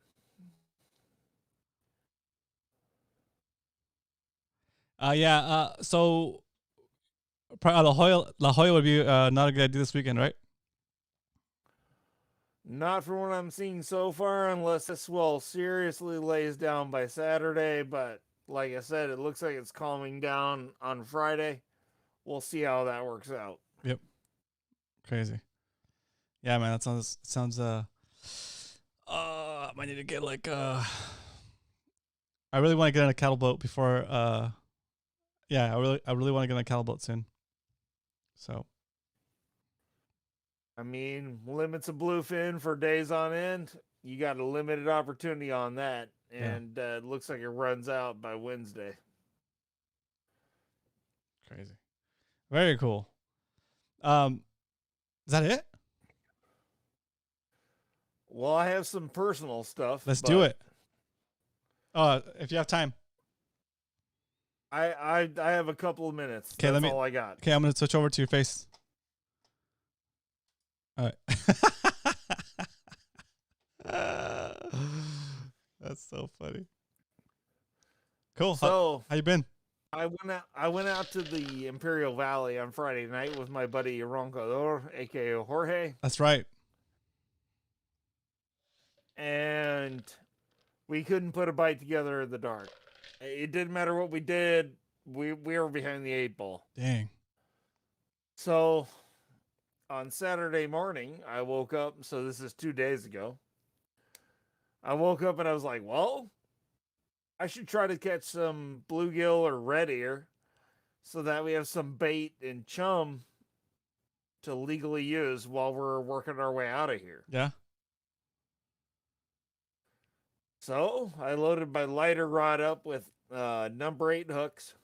So La Jolla would be not a good idea this weekend, right? Not from what I'm seeing so far, unless this swell seriously lays down by Saturday. But like I said, it looks like it's calming down on Friday. We'll see how that works out. Yep. Crazy. Yeah, man, that sounds I might need to get like I really want to get on a cattle boat before I really want to get on a cattle boat soon. So I mean, limits of bluefin for days on end. You got a limited opportunity on that. And it looks like it runs out by Wednesday. Crazy. Very cool. Is that it? Well, I have some personal stuff. Let's do it. If you have time. I have a couple of minutes. Okay, That's all I got. Okay, I'm gonna switch over to your face. All right. That's so funny. Cool. So How you been? I went out to the Imperial Valley on Friday night with my buddy Roncador, aka Jorge, That's right. and we couldn't put a bite together in the dark. It didn't matter what we did. We were behind the 8 ball. Dang. So on Saturday morning, I woke up. So this is 2 days ago. I woke up and I was like, well, I should try to catch some bluegill or red ear so that we have some bait and chum to legally use while we're working our way out of here. Yeah. So I loaded my lighter rod up with number 8 hooks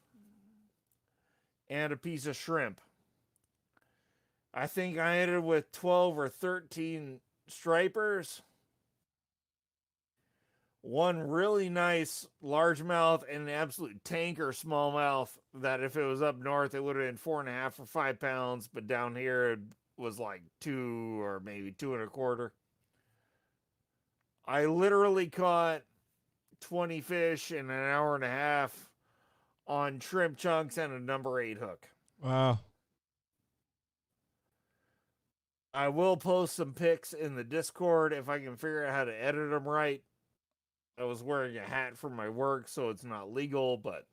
and a piece of shrimp. I think I ended with 12 or 13 stripers, one really nice largemouth, and an absolute tanker smallmouth that if it was up north, it would have been 4.5 or 5 pounds, but down here it was like 2 or maybe 2.25. I literally caught 20 fish in an hour and a half on shrimp chunks and a number 8 hook. Wow. I will post some pics in the Discord if I can figure out how to edit them right. I was wearing a hat for my work, so it's not legal, but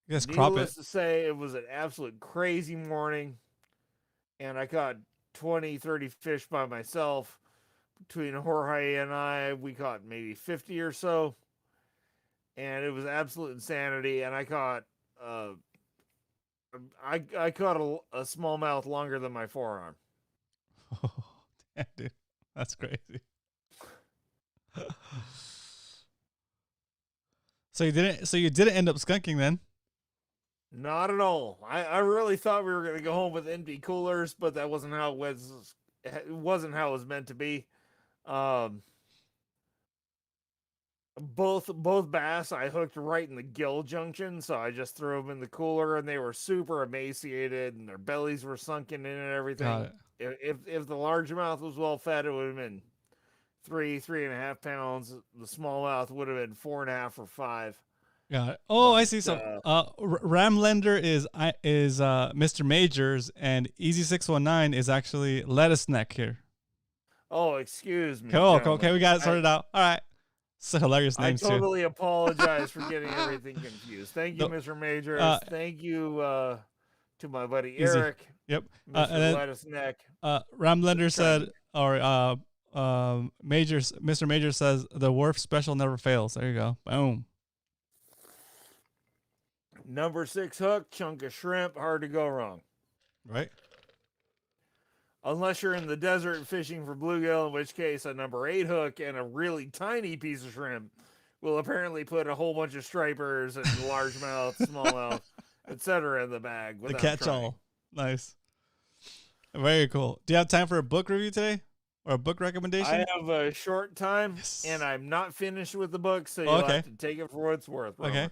just crop it. needless to say, it was an absolute crazy morning, and I caught 20, 30 fish by myself. Between Jorge and I, we caught maybe 50 or so, and it was absolute insanity. And I caught I caught a smallmouth longer than my forearm. Oh, damn, dude. That's crazy. So you didn't end up skunking then? Not at all. I really thought we were going to go home with empty coolers, but that wasn't how it was. It wasn't how it was meant to be. Both bass I hooked right in the gill junction, so I just threw them in the cooler, and they were super emaciated, and their bellies were sunken in and everything. Got it. If the largemouth was well fed, it would have been 3.5 pounds. The smallmouth would have been 4.5 or 5. Got it. Oh, I see. So Ramlender is Mr. Majors, and Easy619 is actually Lettuce Neck here. Oh, excuse me. Cool. Okay, we got it sorted out. All right. So hilarious names I totally too. apologize for getting everything confused. Thank you, Mr. Majors. Thank you to my buddy Eric. Yep. Mr. Lettuce Neck. Ramlender said, or Mr. Majors says, the Werf special never fails. There you go. Boom. Number 6 hook, chunk of shrimp, hard to go wrong. Right. Unless you're in the desert fishing for bluegill, in which case a number 8 hook and a really tiny piece of shrimp will apparently put a whole bunch of stripers and largemouth, smallmouth, etc. in the bag. The catch-all. Nice. Very cool. Do you have time for a book review today? Or a book recommendation? I have a short time, and I'm not finished with the book, so you'll have to take it for what it's worth. Robert. Okay.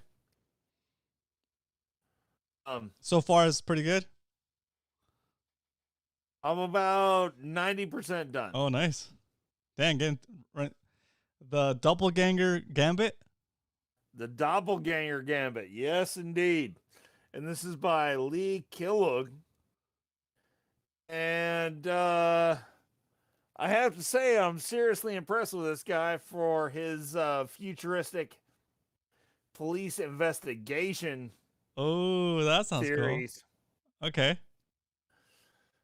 So far, it's pretty good. I'm about 90% done. Oh, nice. Dang, getting right. The Doppelganger Gambit? The Doppelganger Gambit. Yes, indeed. And this is by Lee Kellogg. And I have to say, I'm seriously impressed with this guy for his futuristic police investigation. Oh, that sounds series. Cool. Okay.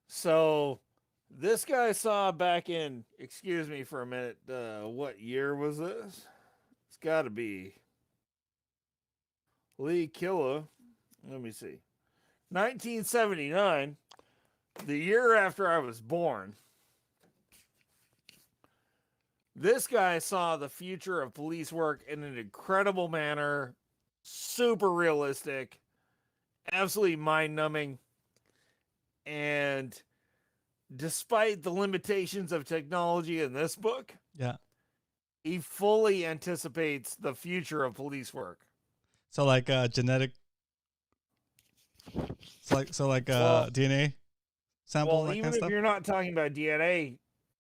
So this guy saw back in, excuse me for a minute, what year was this? It's got to be Lee Kellogg. Let me see. 1979, the year after I was born. This guy saw the future of police work in an incredible manner, super realistic, absolutely mind-numbing. And despite the limitations of technology in this book, he fully anticipates the future of police work. So like genetic, DNA sample. Well, even if you're not talking about DNA,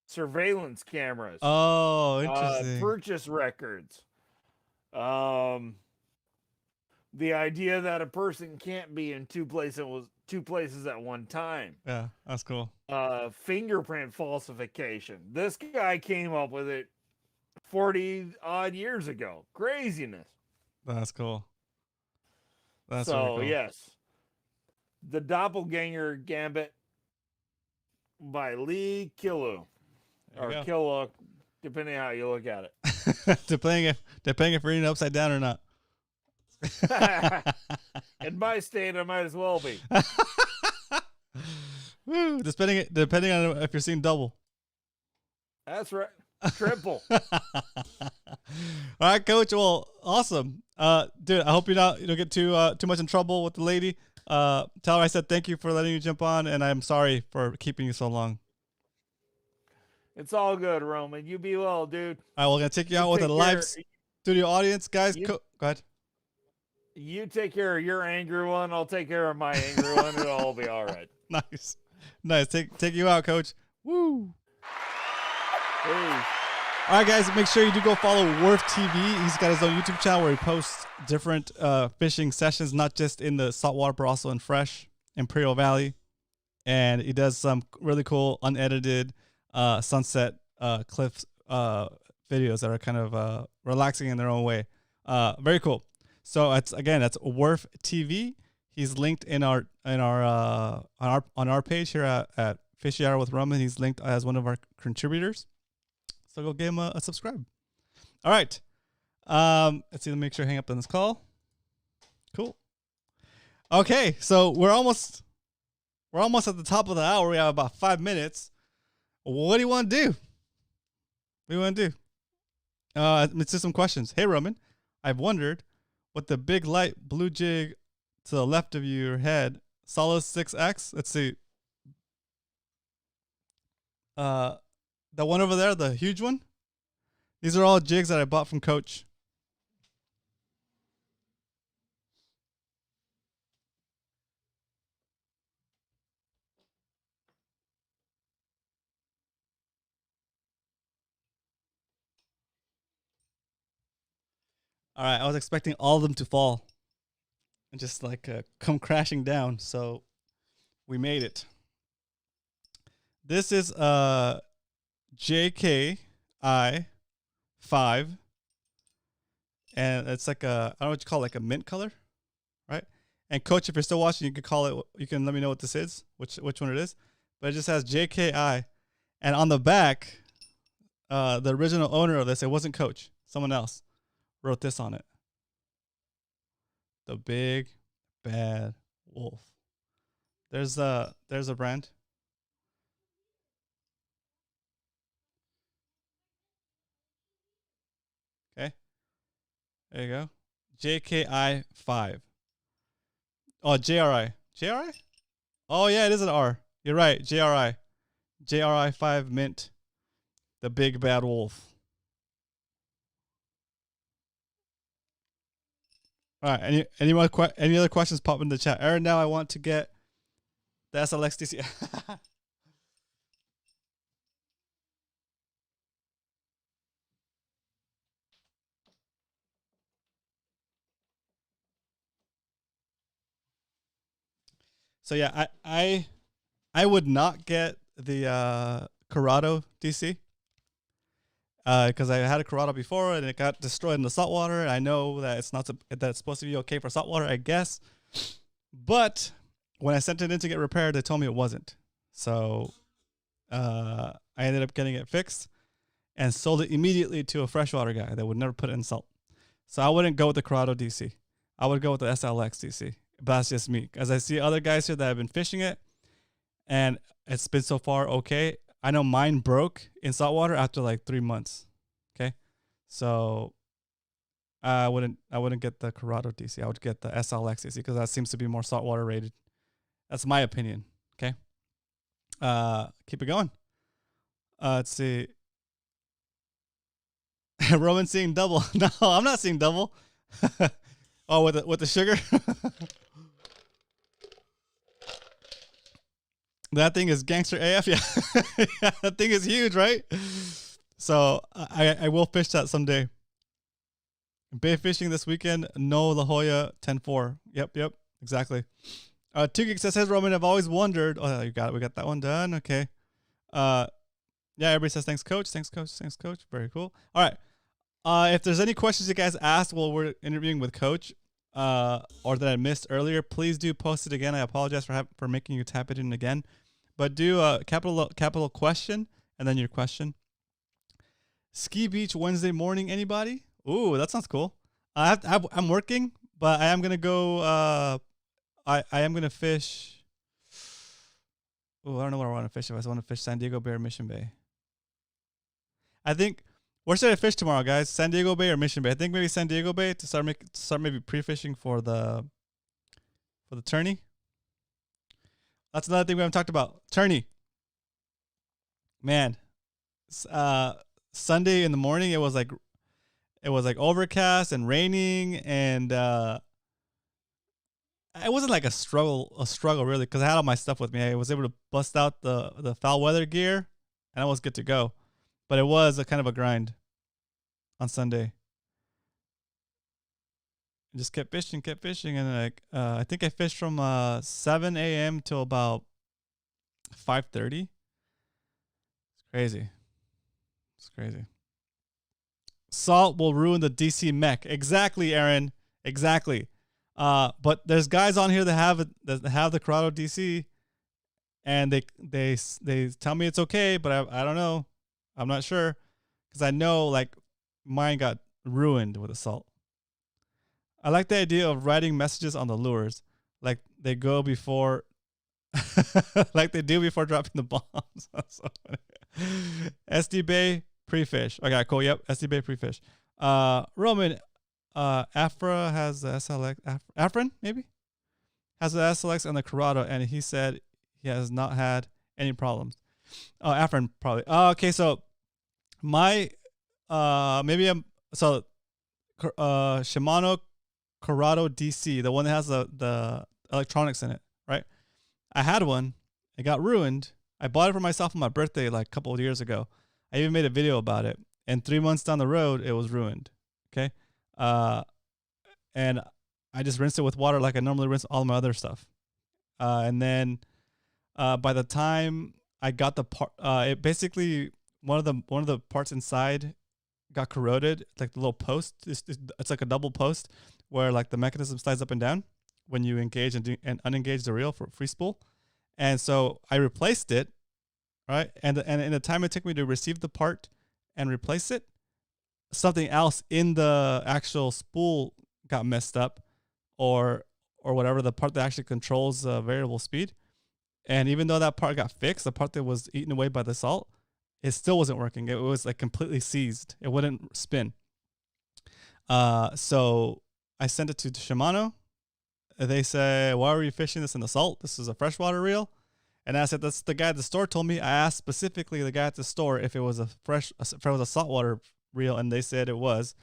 surveillance cameras, Oh, interesting. purchase records. The idea that a person can't be in two places at one time. Yeah, that's cool. Fingerprint falsification. This guy came up with it 40 odd years ago. Craziness. That's cool. That's so really cool. Yes, the Doppelganger Gambit by Lee Killu, or Killu, depending on how you look at it. depending if we're eating upside down or not. In my state, I might as well be. Woo, depending on if you're seeing double. That's right. Triple. All right, Coach. Well, awesome. Dude, I hope you don't get too much in trouble with the lady. Tell her I said thank you for letting you jump on, and I'm sorry for keeping you so long. It's all good, Roman. You be well, dude. All right, we're gonna take you out with a live studio audience, guys. Go ahead. You take care of your angry one. I'll take care of my angry one. It'll all be all right. Nice. Take you out, Coach. Woo. Hey. All right, guys. Make sure you do go follow Werf TV. He's got his own YouTube channel where he posts different fishing sessions, not just in the saltwater, but also in fresh Imperial Valley. And he does some really cool unedited sunset cliff videos that are kind of relaxing in their own way. Very cool. So that's Werf TV. He's linked on our page here at Fishy Hour with Roman. He's linked as one of our contributors. So go give him a subscribe. All right. Let's see. Let me make sure I hang up on this call. Cool. Okay, so we're almost at the top of the hour. We have about 5 minutes. What do you want to do? What do you want to do? Let's do some questions. Hey, Roman, I've wondered what the big light blue jig to the left of your head, Solid 6X. Let's see. The one over there, the huge one. These are all jigs that I bought from Coach. All right, I was expecting all of them to fall and just like come crashing down. So we made it. This is JKI 5, and it's like I don't know what you call it, like a mint color, right? And Coach, if you're still watching, you can call it. You can let me know what this is, which one it is. But it just has JKI, and on the back, the original owner of this, it wasn't Coach, someone else wrote this on it. The Big Bad Wolf. There's a brand. Okay. There you go. JKI 5. Oh, JRI. JRI? Oh, yeah, it is an R. You're right. JRI. JRI 5 mint. The Big Bad Wolf. All right. Any other questions pop in the chat? Aaron, now I want to get the SLX DC. So yeah, I would not get the Corrado DC because I had a Corrado before and it got destroyed in the saltwater. And I know that it's supposed to be okay for saltwater, I guess. But when I sent it in to get repaired, they told me it wasn't. So I ended up getting it fixed and sold it immediately to a freshwater guy that would never put it in salt. So I wouldn't go with the Corrado DC. I would go with the SLX DC. But that's just me. As I see other guys here that have been fishing it, and it's been so far okay. I know mine broke in saltwater after like 3 months. Okay, so I wouldn't get the Corrado DC. I would get the SLX DC because that seems to be more saltwater rated. That's my opinion. Okay, keep it going. Let's see. Roman seeing double. No, I'm not seeing double. Oh, with the sugar. That thing is gangster AF. Yeah. Yeah, that thing is huge, right? So I will fish that someday. Bay fishing this weekend. No La Jolla 10-4. Yep. Exactly. 2 Geeks says, Roman, I've always wondered. Oh, you got it. We got that one done. Okay. Yeah, everybody says thanks, coach. Thanks, coach. Thanks, coach. Very cool. All right. If there's any questions you guys asked while we're interviewing with Coach, or that I missed earlier, please do post it again. I apologize for making you tap it in again, but do a capital question and then your question. Ski beach Wednesday morning. Anybody? Ooh, that sounds cool. I'm working, but I am gonna go. I am gonna fish. Oh, I don't know where I want to fish. If I want to fish San Diego Bay or Mission Bay. I think, where should I fish tomorrow, guys? San Diego Bay or Mission Bay? I think maybe San Diego Bay to start maybe pre-fishing for the tourney. That's another thing we haven't talked about. Tourney. Man, Sunday in the morning it was like overcast and raining, and it wasn't like a struggle really, because I had all my stuff with me. I was able to bust out the foul weather gear, and I was good to go. But it was a kind of a grind on Sunday. I just kept fishing, and I think I fished from 7 a.m. till about 5:30. It's crazy. Salt will ruin the DC mech. Exactly, Aaron. Exactly. But there's guys on here that have the Corrado DC, and they tell me it's okay, but I don't know. I'm not sure, because I know like mine got ruined with the salt. I like the idea of writing messages on the lures, like they go before, like they do before dropping the bombs. SD Bay pre-fish. Okay, cool. Yep, SD Bay pre-fish. Roman, Afra has the SLX. Afrin maybe has the SLX and the Corrado, and he said he has not had any problems. Oh, Afrin probably. Okay, so my Shimano Corrado DC, the one that has the electronics in it, right? I had one. It got ruined. I bought it for myself on my birthday like a couple of years ago. I even made a video about it. And 3 months down the road, it was ruined. Okay. And I just rinsed it with water like I normally rinse all my other stuff. And then by the time I got the part, it basically one of the parts inside got corroded. Like the little post, it's like a double post where like the mechanism slides up and down when you engage and unengage the reel for free spool. And so I replaced it, right? And in the time it took me to receive the part and replace it, something else in the actual spool got messed up, or whatever, the part that actually controls variable speed. And even though that part got fixed, the part that was eaten away by the salt, it still wasn't working. It was like completely seized. It wouldn't spin. So I sent it to Shimano. They say, why are you fishing this in the salt? This is a freshwater reel. And I said, that's the guy at the store told me. I asked specifically the guy at the store if it was a saltwater reel, and they said it was.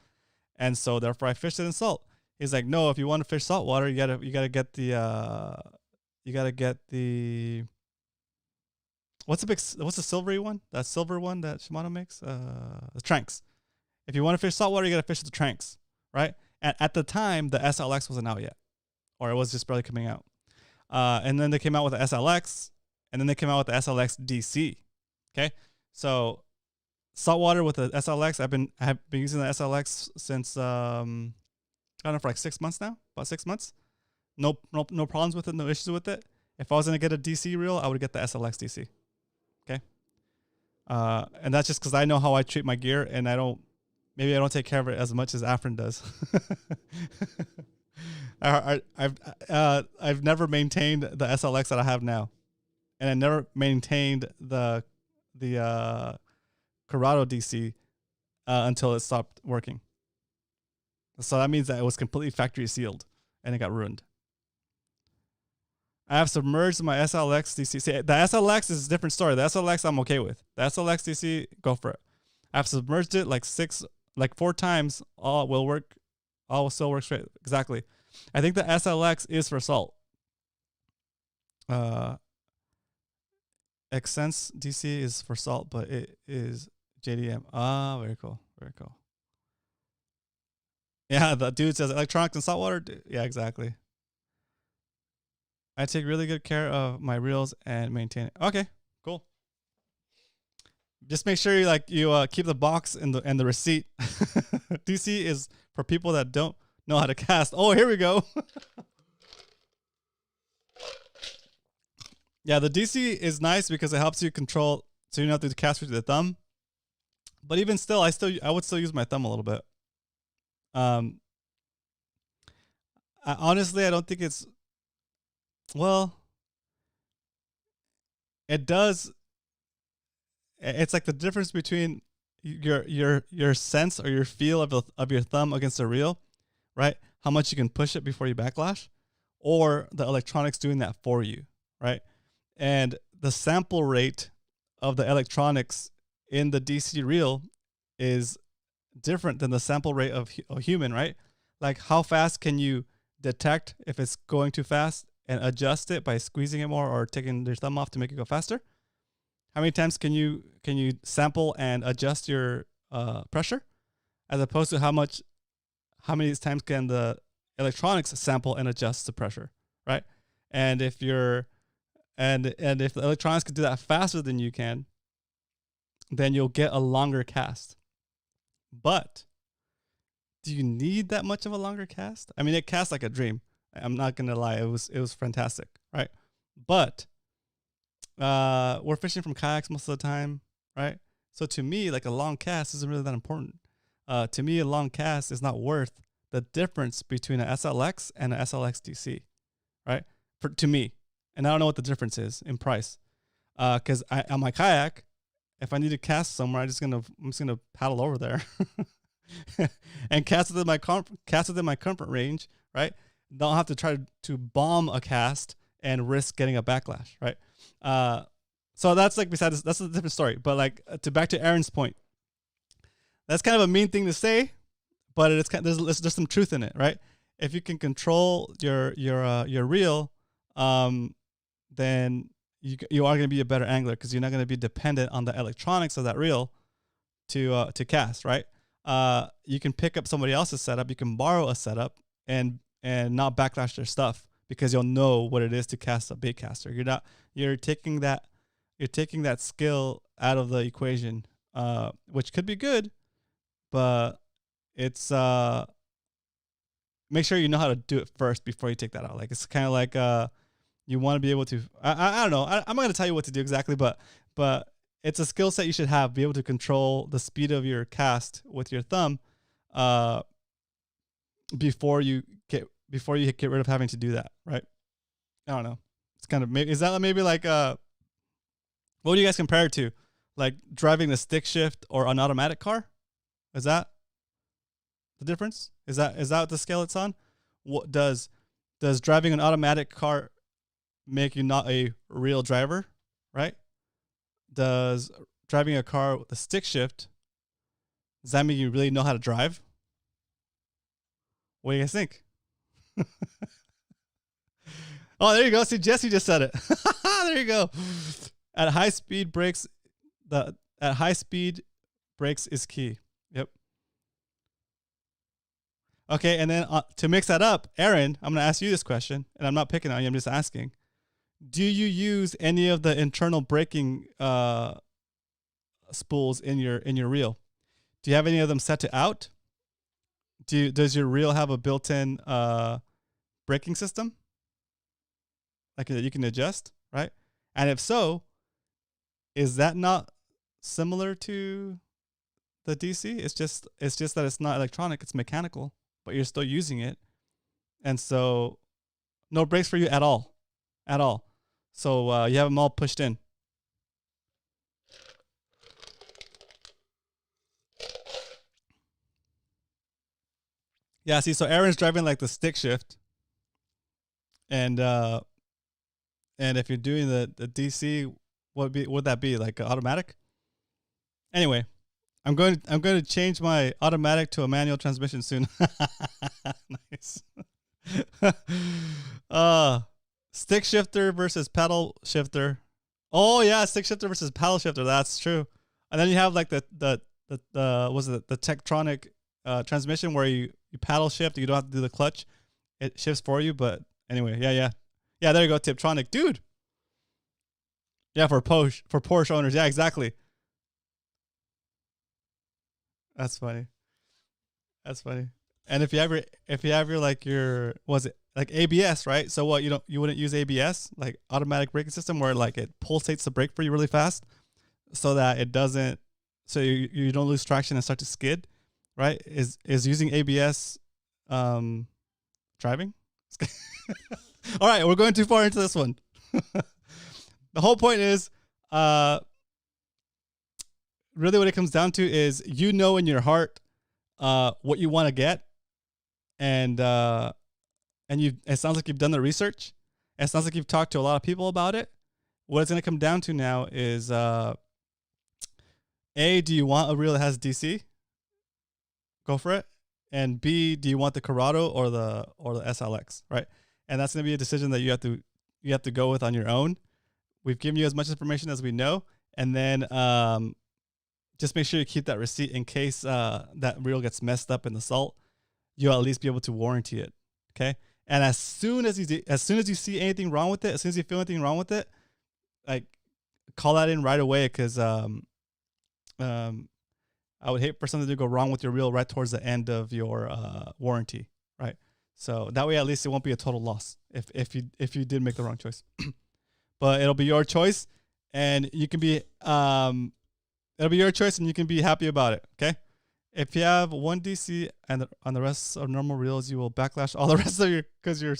And so therefore I fished it in salt. He's like, no, if you want to fish saltwater, you gotta get the what's the silvery one? That silver one that Shimano makes? The Tranks. If you want to fish saltwater, you gotta fish the Tranks, right? And at the time, the SLX wasn't out yet, or it was just barely coming out. And then they came out with the SLX, and then they came out with the SLX DC. Okay, so saltwater with the SLX, I have been using the SLX since I don't know, for like 6 months now, about 6 months. No problems with it, no issues with it. If I was gonna get a DC reel, I would get the SLX DC. Okay, and that's just because I know how I treat my gear, and I don't take care of it as much as Afrin does. I've never maintained the SLX that I have now, and I never maintained the Corrado DC until it stopped working. So that means that it was completely factory sealed and it got ruined. I have submerged my SLX DC. See, the SLX is a different story. The SLX I'm okay with. The SLX DC, go for it. I've submerged it like 4 times. All will work. All will still work straight. Exactly. I think the SLX is for salt. Xsense DC is for salt, but it is JDM. Ah, very cool. Very cool. Yeah, the dude says electronics and salt water. Yeah, exactly. I take really good care of my reels and maintain it. Okay, cool. Just make sure you keep the box and the receipt. DC is for people that don't know how to cast. Oh, here we go. Yeah, the DC is nice because it helps you control, so you don't have to cast with the thumb. But even still, I would still use my thumb a little bit. Honestly, I don't think it's, well, it does. It's like the difference between your sense or your feel of your thumb against a reel, right? How much you can push it before you backlash, or the electronics doing that for you, right? And the sample rate of the electronics in the DC reel is different than the sample rate of a human, right? Like how fast can you detect if it's going too fast and adjust it by squeezing it more or taking your thumb off to make it go faster? How many times can you sample and adjust your pressure, as opposed to how many times can the electronics sample and adjust the pressure, right? And if you're and if the electronics can do that faster than you can, then you'll get a longer cast. But do you need that much of a longer cast? I mean, it casts like a dream. I'm not gonna lie, it was fantastic, right? But we're fishing from kayaks most of the time, right? So to me, like a long cast isn't really that important. To me, a long cast is not worth the difference between an SLX and an SLX DC, right? To me, and I don't know what the difference is in price. Because on my kayak, if I need to cast somewhere, I'm just gonna paddle over there and cast within my comfort range, right? Don't have to try to bomb a cast and risk getting a backlash, right? So that's like besides that's a different story. But like back to Aaron's point, that's kind of a mean thing to say, but it's there's some truth in it, right? If you can control your reel, then you are going to be a better angler because you're not going to be dependent on the electronics of that reel to cast, right? You can pick up somebody else's setup, you can borrow a setup and not backlash their stuff because you'll know what it is to cast a bait caster. You're taking that skill out of the equation, which could be good, but it's make sure you know how to do it first before you take that out. Like it's kind of like you want to be able to. I don't know. I'm not going to tell you what to do exactly, but it's a skill set you should have. Be able to control the speed of your cast with your thumb, before you get rid of having to do that. Right? I don't know. It's kind of is that maybe like what do you guys compare it to? Like driving the stick shift or an automatic car? Is that the difference? Is that the scale it's on? What does driving an automatic car make you not a real driver, right? Does driving a car with a stick shift, does that mean you really know how to drive? What do you guys think? Oh, there you go. See, Jesse just said it. There you go. At high speed brakes is key. Yep. Okay, and then to mix that up, Aaron, I'm going to ask you this question, and I'm not picking on you, I'm just asking. Do you use any of the internal braking spools in your reel? Do you have any of them set to out? Does your reel have a built-in braking system? Like that you can adjust, right? And if so, is that not similar to the DC? It's just that it's not electronic, it's mechanical, but you're still using it. And so no brakes for you at all. At all. So you have them all pushed in. Yeah, see, so Aaron's driving like the stick shift. And if you're doing the DC, would that be like automatic? Anyway, I'm going to change my automatic to a manual transmission soon. Nice. Stick shifter versus pedal shifter. Oh yeah, stick shifter versus paddle shifter. That's true. And then you have like the was it the Tektronic transmission where you paddle shift. You don't have to do the clutch. It shifts for you. But anyway, yeah. There you go, Tiptronic, dude. Yeah, for Porsche owners. Yeah, exactly. That's funny. And if you have your like your was it like ABS, right? So what you wouldn't use ABS, like automatic braking system, where like it pulsates the brake for you really fast, so that it doesn't, so you don't lose traction and start to skid, right? Is using ABS driving? All right, we're going too far into this one. The whole point is, really what it comes down to is in your heart what you want to get, and it sounds like you've done the research. It sounds like you've talked to a lot of people about it. What it's going to come down to now is A, do you want a reel that has DC? Go for it. And B, do you want the Corrado or the SLX, right? And that's going to be a decision that you have to go with on your own. We've given you as much information as we know, and then just make sure you keep that receipt in case that reel gets messed up in the salt. You'll at least be able to warranty it, okay? And as soon as you see anything wrong with it, as soon as you feel anything wrong with it, like call that in right away, because I would hate for something to go wrong with your reel right towards the end of your warranty, right? So that way, at least it won't be a total loss if you did make the wrong choice. But it'll be your choice, and you can be it'll be your choice, and you can be happy about it. Okay. If you have one DC and on the rest of normal reels, you will backlash all the rest of because you're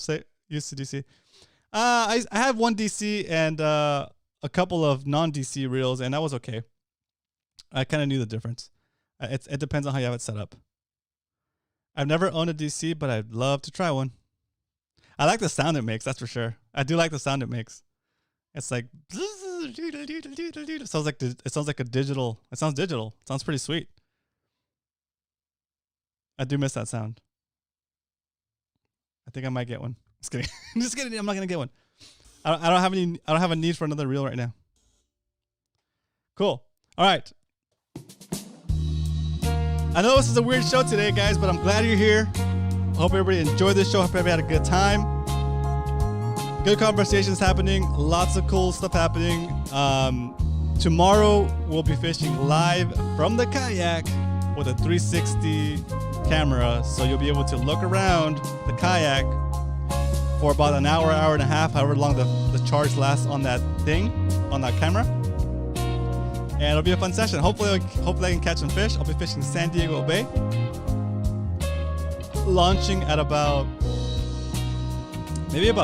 used to DC. I have one DC and a couple of non-DC reels, and that was okay. I kind of knew the difference. It depends on how you have it set up. I've never owned a DC, but I'd love to try one. I like the sound it makes, that's for sure. I do like the sound it makes. It's like it sounds like a digital. It sounds digital. It sounds pretty sweet. I do miss that sound. I think I might get one. Just kidding. Just kidding. I'm not gonna get one. I don't have a need for another reel right now. Cool. All right. I know this is a weird show today, guys, but I'm glad you're here. I hope everybody enjoyed this show. Hope everybody had a good time. Good conversations happening. Lots of cool stuff happening. Tomorrow we'll be fishing live from the kayak with a 360 camera, so you'll be able to look around the kayak for about an hour and a half, however long the charge lasts on that thing, on that camera. And it'll be a fun session. Hopefully I can catch some fish. I'll be fishing San Diego Bay, launching at about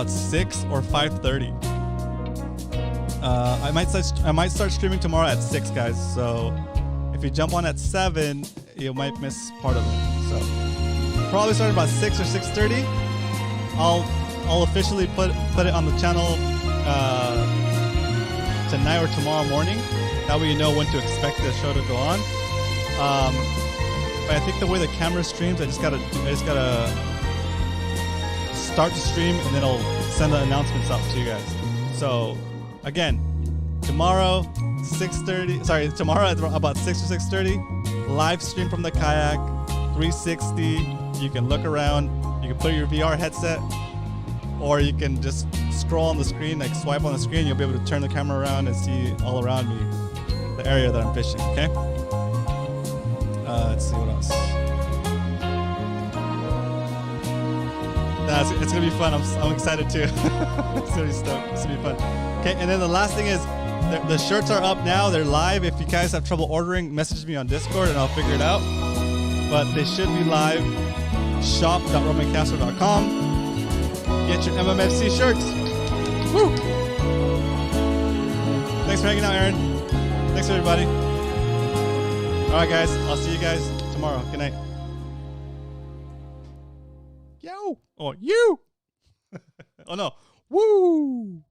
6 or 5:30. I might start streaming tomorrow at 6, guys. So if you jump on at 7, you might miss part of it. So probably starting about 6 or 6:30. I'll officially put it on the channel tonight or tomorrow morning. That way you know when to expect the show to go on. But I think the way the camera streams, I just gotta start the stream, and then I'll send the announcements out to you guys. So again, tomorrow at about 6 or 6:30, live stream from the kayak, 360. You can look around. You can put your VR headset, or you can just scroll on the screen, like swipe on the screen. You'll be able to turn the camera around and see all around me the area that I'm fishing. Okay. Let's see what else. It's gonna be fun. I'm excited too. It's gonna be stoked. It's gonna be fun. Okay, and then the last thing is the shirts are up now. They're live. If you guys have trouble ordering, message me on Discord and I'll figure it out. But they should be live. Shop.romancastro.com. Get your MMFC shirts. Woo! Thanks for hanging out, Aaron. Thanks everybody. All right, guys. I'll see you guys tomorrow. Good night. Yo! Oh, you! Oh, no. Woo!